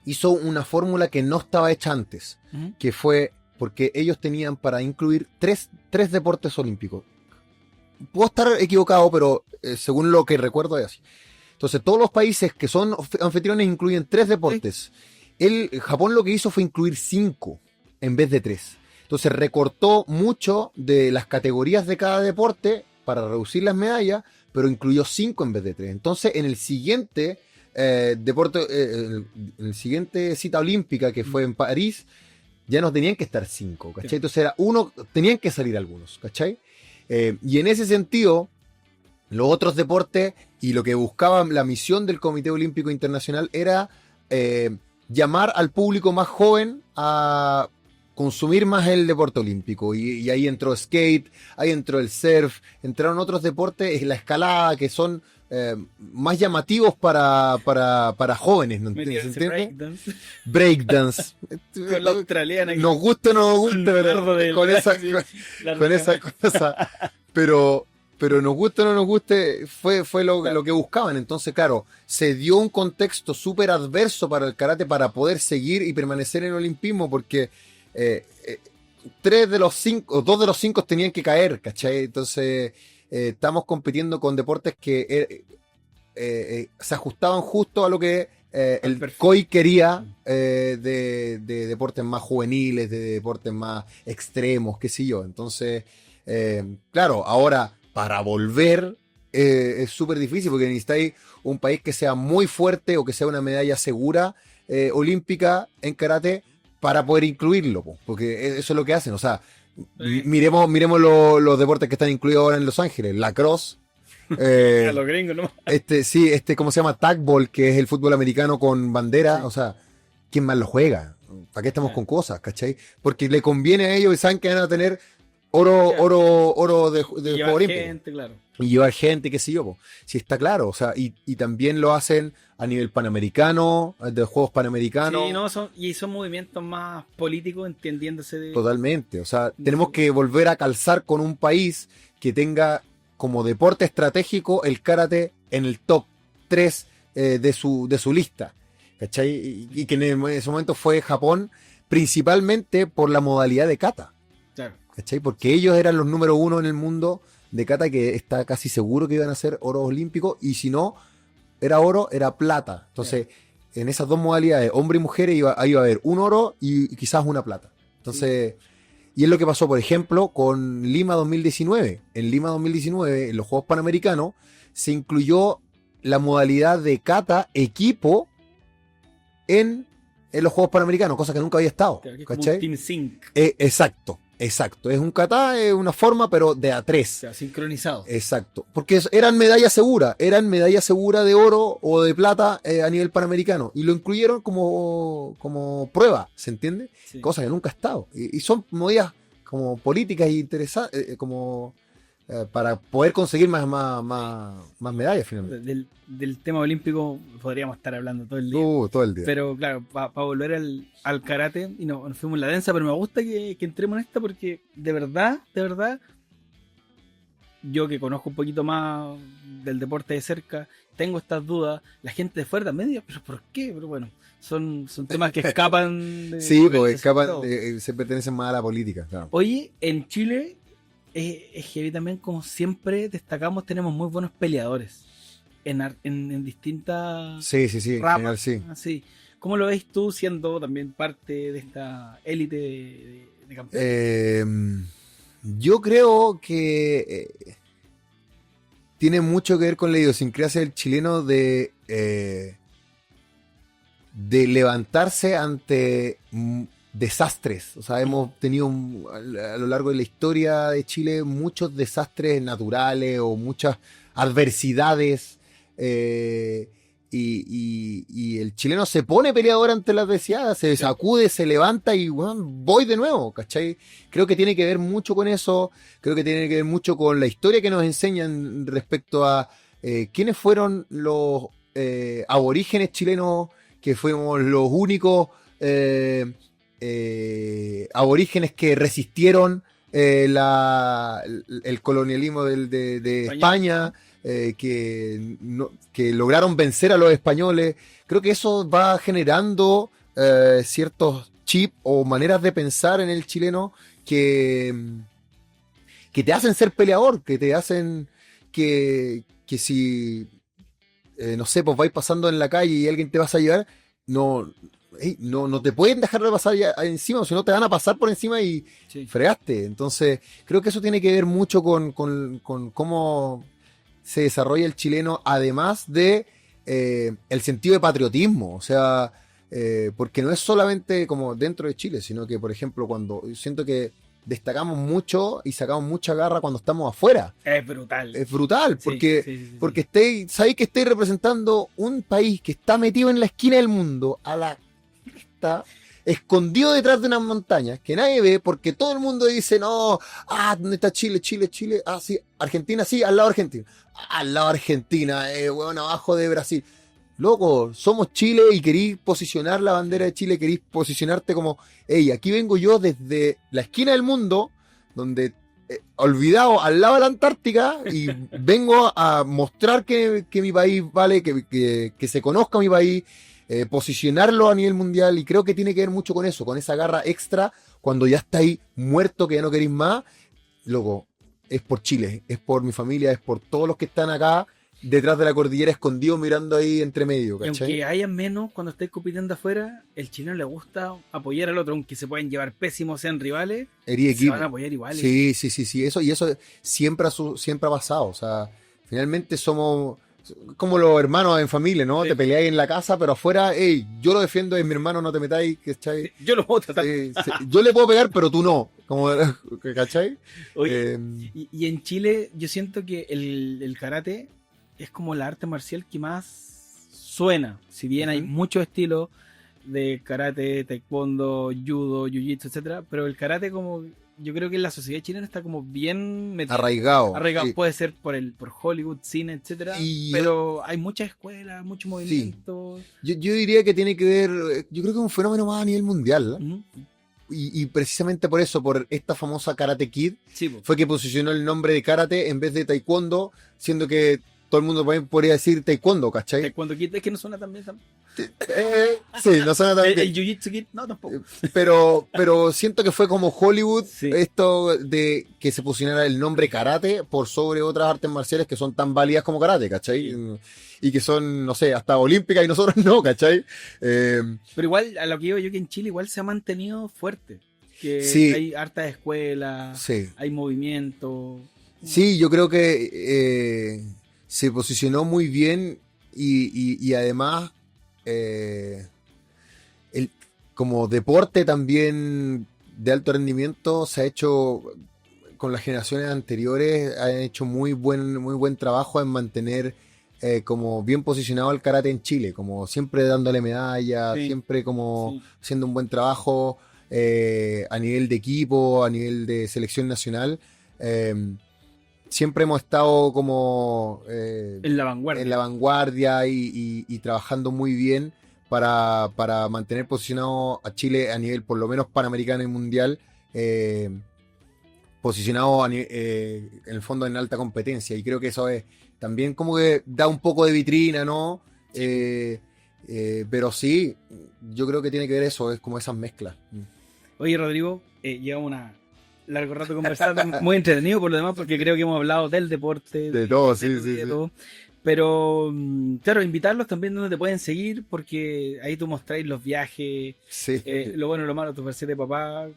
hizo una fórmula que no estaba hecha antes, que fue porque ellos tenían para incluir tres deportes olímpicos. Puedo estar equivocado, pero según lo que recuerdo es así. Entonces, todos los países que son anfitriones incluyen 3 deportes. Japón lo que hizo fue incluir 5 en vez de 3. Entonces, recortó mucho de las categorías de cada deporte para reducir las medallas, pero incluyó 5 en vez de 3. Entonces, en el siguiente en el siguiente cita olímpica, que fue en París, ya no tenían que estar 5, ¿cachai? Entonces, tenían que salir algunos, ¿cachai? Y en ese sentido... Los otros deportes y lo que buscaba la misión del Comité Olímpico Internacional era llamar al público más joven a consumir más el deporte olímpico. Y ahí entró skate, ahí entró el surf, entraron otros deportes, la escalada, que son más llamativos para jóvenes, ¿no entiendes? ¿Se entiende? Breakdance. Breakdance. Con la australiana. Nos gusta o no nos gusta, pero con esa cosa. Pero nos guste o no nos guste, fue lo que buscaban. Entonces, claro, se dio un contexto súper adverso para el karate para poder seguir y permanecer en el olimpismo, porque 2 de los 5 tenían que caer, ¿cachai? Entonces, estamos compitiendo con deportes que se ajustaban justo a lo que el COI quería de deportes más juveniles, de deportes más extremos, qué sé yo. Entonces, claro, ahora para volver es súper difícil porque necesitáis un país que sea muy fuerte o que sea una medalla segura olímpica en karate para poder incluirlo, porque eso es lo que hacen. O sea, miremos los deportes que están incluidos ahora en Los Ángeles, lacrosse. A los gringos, ¿no? ¿Cómo se llama? Tag ball, que es el fútbol americano con bandera. Sí. O sea, ¿quién más lo juega? ¿Para qué estamos con cosas, cachai? Porque le conviene a ellos y saben que van a tener oro de juego olímpico. Claro. Y llevar gente, qué sé yo, sí, está claro. O sea, y también lo hacen a nivel panamericano, de los Juegos Panamericanos. Sí, no, son movimientos más políticos, entendiéndose de... Totalmente. O sea, tenemos que volver a calzar con un país que tenga como deporte estratégico el karate en el top 3 de su lista, ¿cachai? Y que en ese momento fue Japón, principalmente por la modalidad de kata, claro. ¿Cachai? Porque ellos eran los número 1 en el mundo de kata, que está casi seguro que iban a ser oro olímpico, y si no era oro, era plata. Entonces, en esas dos modalidades, hombre y mujer, iba a haber un oro y quizás una plata. Entonces... Sí. Y es lo que pasó, por ejemplo, con Lima 2019. En Lima 2019, en los Juegos Panamericanos, se incluyó la modalidad de kata equipo en los Juegos Panamericanos, cosa que nunca había estado. Claro, ¿cachai? Team Sync. Exacto. Es un kata, es una forma, pero de A3. O sea, sincronizado. Exacto. Porque eran medalla segura de oro o de plata a nivel panamericano. Y lo incluyeron como prueba, ¿se entiende? Sí. Cosa que nunca ha estado. Y son medidas como políticas interesantes, para poder conseguir más medallas finalmente. Del tema olímpico podríamos estar hablando todo el día. Todo el día. Pero claro, para volver al karate, y nos fuimos en la densa, pero me gusta que entremos en esta porque de verdad, yo que conozco un poquito más del deporte de cerca, tengo estas dudas. La gente de fuera también dice, ¿pero por qué? Pero bueno, son temas que escapan de... Sí, porque se pertenecen más a la política. Claro. Oye, en Chile... Es que también, como siempre destacamos, tenemos muy buenos peleadores en distintas sí, ramas. Sí. Así. ¿Cómo lo ves tú siendo también parte de esta élite de campeones? Yo creo que tiene mucho que ver con la idiosincrasia del chileno de levantarse ante... desastres. O sea, hemos tenido a lo largo de la historia de Chile muchos desastres naturales o muchas adversidades, y el chileno se pone peleador ante la adversidad, se sacude, se levanta y bueno, voy de nuevo, ¿cachai? Creo que tiene que ver mucho con eso, creo que tiene que ver mucho con la historia que nos enseñan respecto a quiénes fueron los aborígenes chilenos, que fuimos los únicos aborígenes que resistieron el colonialismo de España, que lograron vencer a los españoles. Creo que eso va generando ciertos chips o maneras de pensar en el chileno que te hacen ser peleador, que te hacen que si no sé, pues vais pasando en la calle y alguien te vas a llevar, no te pueden dejar de pasar ya encima, o si no te van a pasar por encima y fregaste. Entonces, creo que eso tiene que ver mucho con cómo se desarrolla el chileno, además de el sentido de patriotismo. O sea, porque no es solamente como dentro de Chile, sino que, por ejemplo, cuando siento que destacamos mucho y sacamos mucha garra cuando estamos afuera. Es brutal. Es brutal, porque sabéis que estáis representando un país que está metido en la esquina del mundo, escondido detrás de unas montañas que nadie ve porque todo el mundo dice, no, ¿dónde está Chile? Chile, Chile, sí, Argentina, sí, al lado de Argentina. Al lado de Argentina, bueno, abajo de Brasil. Loco, somos Chile y querís posicionar la bandera de Chile, querís posicionarte como, hey, aquí vengo yo desde la esquina del mundo, donde olvidado al lado de la Antártica, y vengo a mostrar que mi país vale, que se conozca mi país, posicionarlo a nivel mundial, y creo que tiene que ver mucho con eso, con esa garra extra, cuando ya estáis muerto, que ya no queréis más, loco, es por Chile, es por mi familia, es por todos los que están acá, detrás de la cordillera, escondidos mirando ahí entre medio, Y ¿cachai? aunque haya menos cuando estés compitiendo afuera, el chileno le gusta apoyar al otro, aunque se pueden llevar pésimos, sean rivales, Herí se equipo. van a apoyar igual. Sí, eso siempre siempre ha pasado, o sea, finalmente somos como los hermanos en familia, ¿no? Sí. Te peleáis en la casa, pero afuera, hey, yo lo defiendo, es mi hermano, no te metáis, ¿cachai? Yo lo puedo tratar. Sí, yo le puedo pegar, pero tú no, como, ¿cachai? Oye, Eh, y en Chile yo siento que el karate es como la arte marcial que más suena. Si bien hay Ujú. muchos estilos de karate, taekwondo, judo, jiu-jitsu, etcétera, pero el karate como yo creo que en la sociedad chilena está como bien metido. arraigado. Arraigado. Sí. Puede ser por Hollywood, cine, etcétera, Y pero hay muchas escuelas, mucho movimiento. Yo diría que tiene que ver, yo creo que es un fenómeno más a nivel mundial, ¿no? Ujú. Y precisamente por eso, por esta famosa Karate Kid, Sí, po. fue que posicionó el nombre de karate en vez de taekwondo, siendo que todo el mundo podría decir taekwondo, ¿cachai? Taekwondo Kid es que no suena tan bien. Sí, no suena tan El bien. Jiu-Jitsu Kid, no, tampoco. Pero siento que fue como Hollywood, Sí. esto de que se posicionara el nombre karate por sobre otras artes marciales que son tan válidas como karate, ¿cachai? Y que son, no sé, hasta olímpicas y nosotros no, ¿cachai? Pero igual, a lo que digo yo, que en Chile igual se ha mantenido fuerte. Que Sí. hay hartas escuelas, Sí. hay movimiento. Sí, yo creo que se posicionó muy bien y además como deporte también de alto rendimiento se ha hecho con las generaciones anteriores, han hecho muy buen trabajo en mantener como bien posicionado el karate en Chile, como siempre dándole medallas, Sí. siempre como Sí. haciendo un buen trabajo a nivel de equipo, a nivel de selección nacional. Siempre hemos estado como En la vanguardia. en la vanguardia y trabajando muy bien para mantener posicionado a Chile a nivel por lo menos panamericano y mundial, posicionado en el fondo en alta competencia, y creo que eso es también como que da un poco de vitrina, ¿no? Pero sí, yo creo que tiene que ver eso, es como esas mezclas. Oye, Rodrigo, llevamos una largo rato conversando, muy entretenido por lo demás, porque creo que hemos hablado del deporte, De todo, sí, tu sí, vida, sí. todo. Pero, claro, invitarlos también donde te pueden seguir, porque ahí tú mostráis los viajes, Sí. lo bueno, lo malo, tu versión de papá.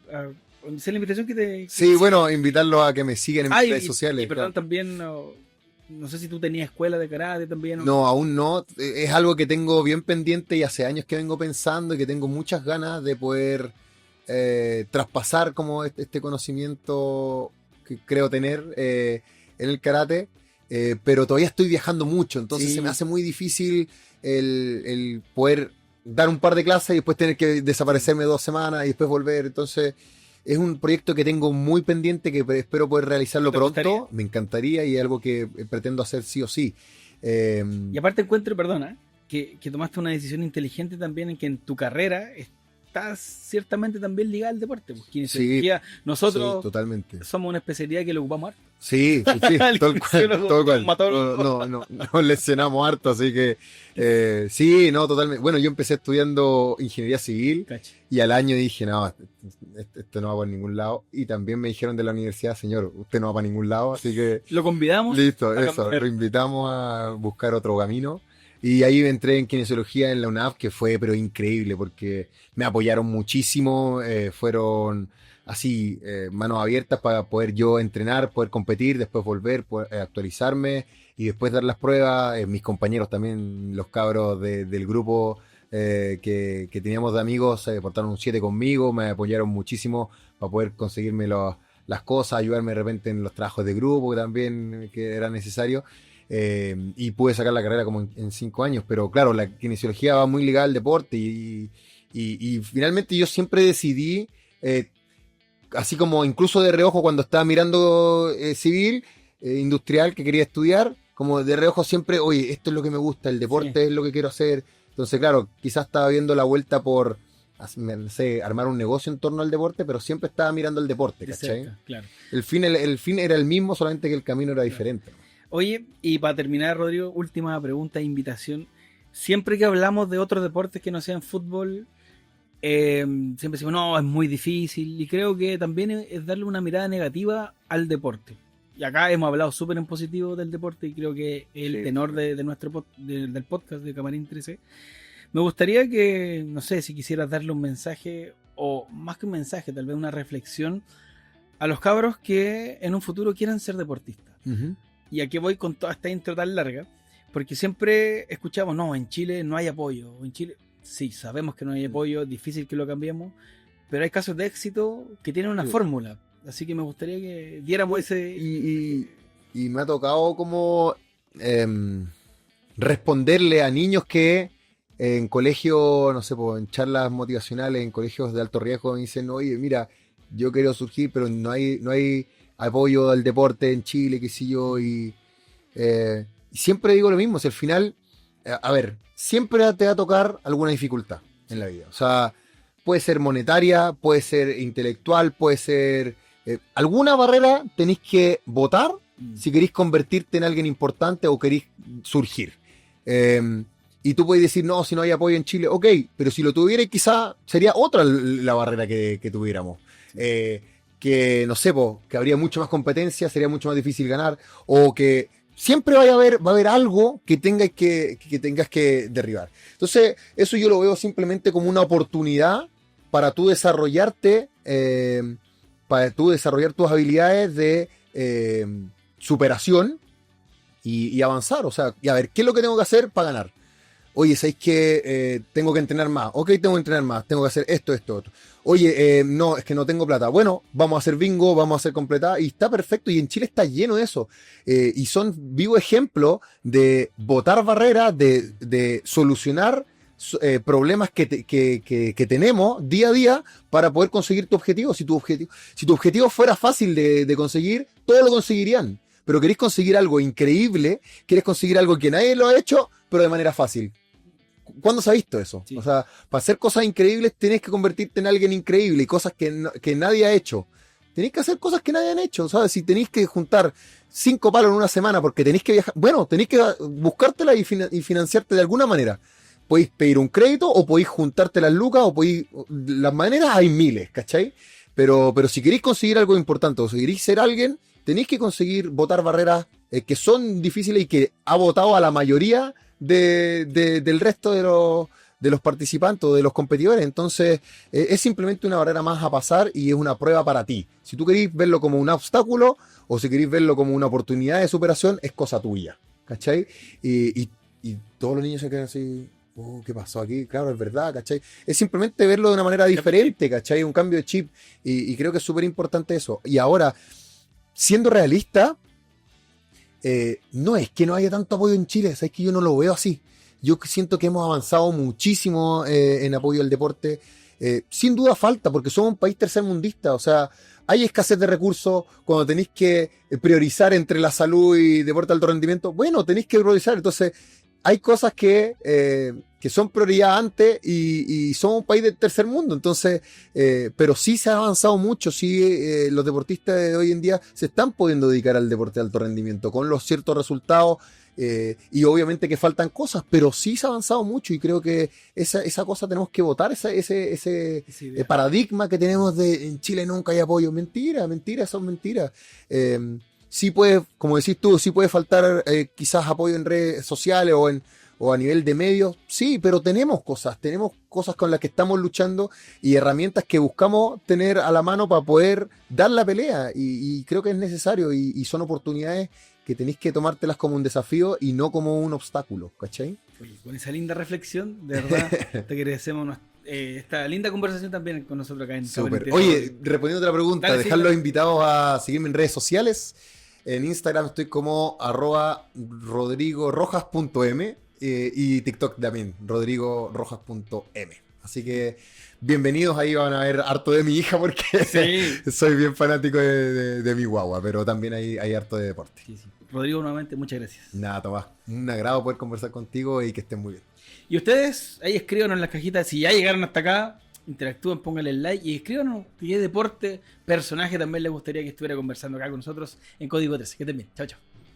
Sé la invitación que te... Sí, bueno, invitarlos a que me sigan en mis redes y sociales. perdón, claro. también, no sé si tú tenías escuela de karate también. No, aún no. Es algo que tengo bien pendiente y hace años que vengo pensando y que tengo muchas ganas de poder traspasar como este conocimiento que creo tener en el karate. Pero todavía estoy viajando mucho, entonces Sí. se me hace muy difícil el poder dar un par de clases y después tener que desaparecerme 2 semanas y después volver. Entonces es un proyecto que tengo muy pendiente, que espero poder realizarlo ¿Te pronto. gustaría? Me encantaría y es algo que pretendo hacer sí o sí. Y aparte encuentro, perdona, que tomaste una decisión inteligente también en que en tu carrera estás ciertamente también ligada al deporte. Pues, kinesiología, nosotros Sí, totalmente. somos una especialidad que lo ocupamos harto. Sí, sí, El todo el cual, kinesiólogo, todo el cual. traumatólogo. No, nos lesionamos harto, así que sí, no, totalmente. Bueno, yo empecé estudiando ingeniería civil Cacha. y al año dije, no, esto no va por ningún lado. Y también me dijeron de la universidad, señor, usted no va para ningún lado, así que Lo convidamos. listo, a eso, cambiar. lo invitamos a buscar otro camino. Y ahí entré en kinesiología en la UNAV, que fue pero increíble porque me apoyaron muchísimo, fueron así manos abiertas para poder yo entrenar, poder competir, después volver, poder, actualizarme y después dar las pruebas. Mis compañeros también, los cabros del grupo que teníamos de amigos, se portaron un 7 conmigo, me apoyaron muchísimo para poder conseguirme las cosas, ayudarme de repente en los trabajos de grupo que también que era necesario. Y pude sacar la carrera como en 5 años, pero claro, la kinesiología va muy ligada al deporte Y finalmente yo siempre decidí, así como incluso de reojo cuando estaba mirando civil, industrial, que quería estudiar, como de reojo siempre, oye, esto es lo que me gusta, el deporte es lo que quiero hacer. Entonces, claro, quizás estaba viendo la vuelta por, no sé, armar un negocio en torno al deporte, pero siempre estaba mirando el deporte, De ¿cachai? cerca, claro. El fin era el mismo, solamente que el camino era diferente. Oye, y para terminar, Rodrigo, última pregunta e invitación. Siempre que hablamos de otros deportes que no sean fútbol, siempre decimos, no, es muy difícil. Y creo que también es darle una mirada negativa al deporte. Y acá hemos hablado súper en positivo del deporte y creo que el tenor de nuestro del podcast de Camarín 13. Me gustaría que, no sé, si quisieras darle un mensaje, o más que un mensaje, tal vez una reflexión a los cabros que en un futuro quieran ser deportistas. Uh-huh. Y aquí voy con toda esta intro tan larga, porque siempre escuchamos, no, en Chile no hay apoyo. En Chile, sí, sabemos que no hay apoyo, es difícil que lo cambiemos, pero hay casos de éxito que tienen una fórmula. Así que me gustaría que diéramos ese... Y me ha tocado como responderle a niños que en colegio, no sé, en charlas motivacionales, en colegios de alto riesgo, me dicen, oye, mira, yo quiero surgir, pero no hay apoyo al deporte en Chile, qué sé yo, y siempre digo lo mismo, si al final, a ver, siempre te va a tocar alguna dificultad en la vida, o sea, puede ser monetaria, puede ser intelectual, puede ser... alguna barrera tenéis que votar si queréis convertirte en alguien importante o queréis surgir. Y tú puedes decir, no, si no hay apoyo en Chile, ok, pero si lo tuvierais quizá sería otra la barrera que tuviéramos. Que no sé, que habría mucho más competencia, sería mucho más difícil ganar, o que siempre va a haber algo que tengas que derribar. Entonces, eso yo lo veo simplemente como una oportunidad para tú desarrollarte, para tú desarrollar tus habilidades de superación y avanzar. O sea, y a ver, ¿qué es lo que tengo que hacer para ganar? Oye, ¿sabéis que tengo que entrenar más? Ok, tengo que entrenar más, tengo que hacer esto. Oye, no, es que no tengo plata. Bueno, vamos a hacer bingo, vamos a hacer completada, y está perfecto, y en Chile está lleno de eso. Y son vivo ejemplo de botar barreras, de solucionar problemas que tenemos día a día para poder conseguir tu objetivo. Si tu objetivo fuera fácil de conseguir, todos lo conseguirían. Pero queréis conseguir algo increíble, quieres conseguir algo que nadie lo ha hecho, pero de manera fácil. ¿Cuándo se ha visto eso? Sí. O sea, para hacer cosas increíbles tenés que convertirte en alguien increíble y cosas que nadie ha hecho. Tenéis que hacer cosas que nadie han hecho, ¿sabes? Si tenéis que juntar 5 palos en una semana porque tenéis que viajar, bueno, tenéis que buscártela y financiarte de alguna manera. Podéis pedir un crédito o podéis juntarte las lucas o podéis... Las maneras hay miles, ¿cachai? Pero si queréis conseguir algo importante o si queréis ser alguien, tenéis que conseguir botar barreras que son difíciles y que ha votado a la mayoría del resto de los participantes o de los competidores. Entonces es simplemente una barrera más a pasar y es una prueba para ti. Si tú queréis verlo como un obstáculo o si queréis verlo como una oportunidad de superación, es cosa tuya, ¿cachai? Y todos los niños se quedan así, ¿qué pasó aquí? Claro, es verdad, ¿cachai? Es simplemente verlo de una manera diferente, ¿cachai? Un cambio de chip, y creo que es súper importante eso. Y ahora, siendo realista, no es que no haya tanto apoyo en Chile, sabes que yo no lo veo así. Yo siento que hemos avanzado muchísimo en apoyo al deporte. Sin duda falta, porque somos un país tercermundista, o sea, hay escasez de recursos. Cuando tenéis que priorizar entre la salud y deporte de alto rendimiento, bueno, tenéis que priorizar. Entonces, hay cosas que son prioridad antes y somos un país del tercer mundo. Entonces, pero sí se ha avanzado mucho, sí, los deportistas de hoy en día se están pudiendo dedicar al deporte de alto rendimiento con los ciertos resultados, y obviamente que faltan cosas, pero sí se ha avanzado mucho y creo que esa cosa tenemos que votar, ese paradigma que tenemos de en Chile nunca hay apoyo. Mentira, son mentiras. Sí puede, como decís tú, sí puede faltar quizás apoyo en redes sociales o a nivel de medios, sí, pero tenemos cosas con las que estamos luchando y herramientas que buscamos tener a la mano para poder dar la pelea, y creo que es necesario, y son oportunidades que tenéis que tomártelas como un desafío y no como un obstáculo, ¿cachai? Oye, con esa linda reflexión, de verdad, te agradecemos esta linda conversación también con nosotros acá en Super. Oye, respondiendo a otra pregunta, dale, dejar los invitados a seguirme en redes sociales. En Instagram estoy como @rodrigorojas.m y TikTok también, rodrigorojas.m. Así que bienvenidos, ahí van a ver harto de mi hija porque Sí. soy bien fanático de mi guagua, pero también hay harto de deporte. Sí, sí. Rodrigo, nuevamente, muchas gracias. Nada, Tomás, un agrado poder conversar contigo y que estén muy bien. Y ustedes, ahí escríbanos en las cajitas, si ya llegaron hasta acá, interactúen, pónganle el like y escríbanos qué deporte, personaje también les gustaría que estuviera conversando acá con nosotros en Código 13. Que estén bien. Chao, chao.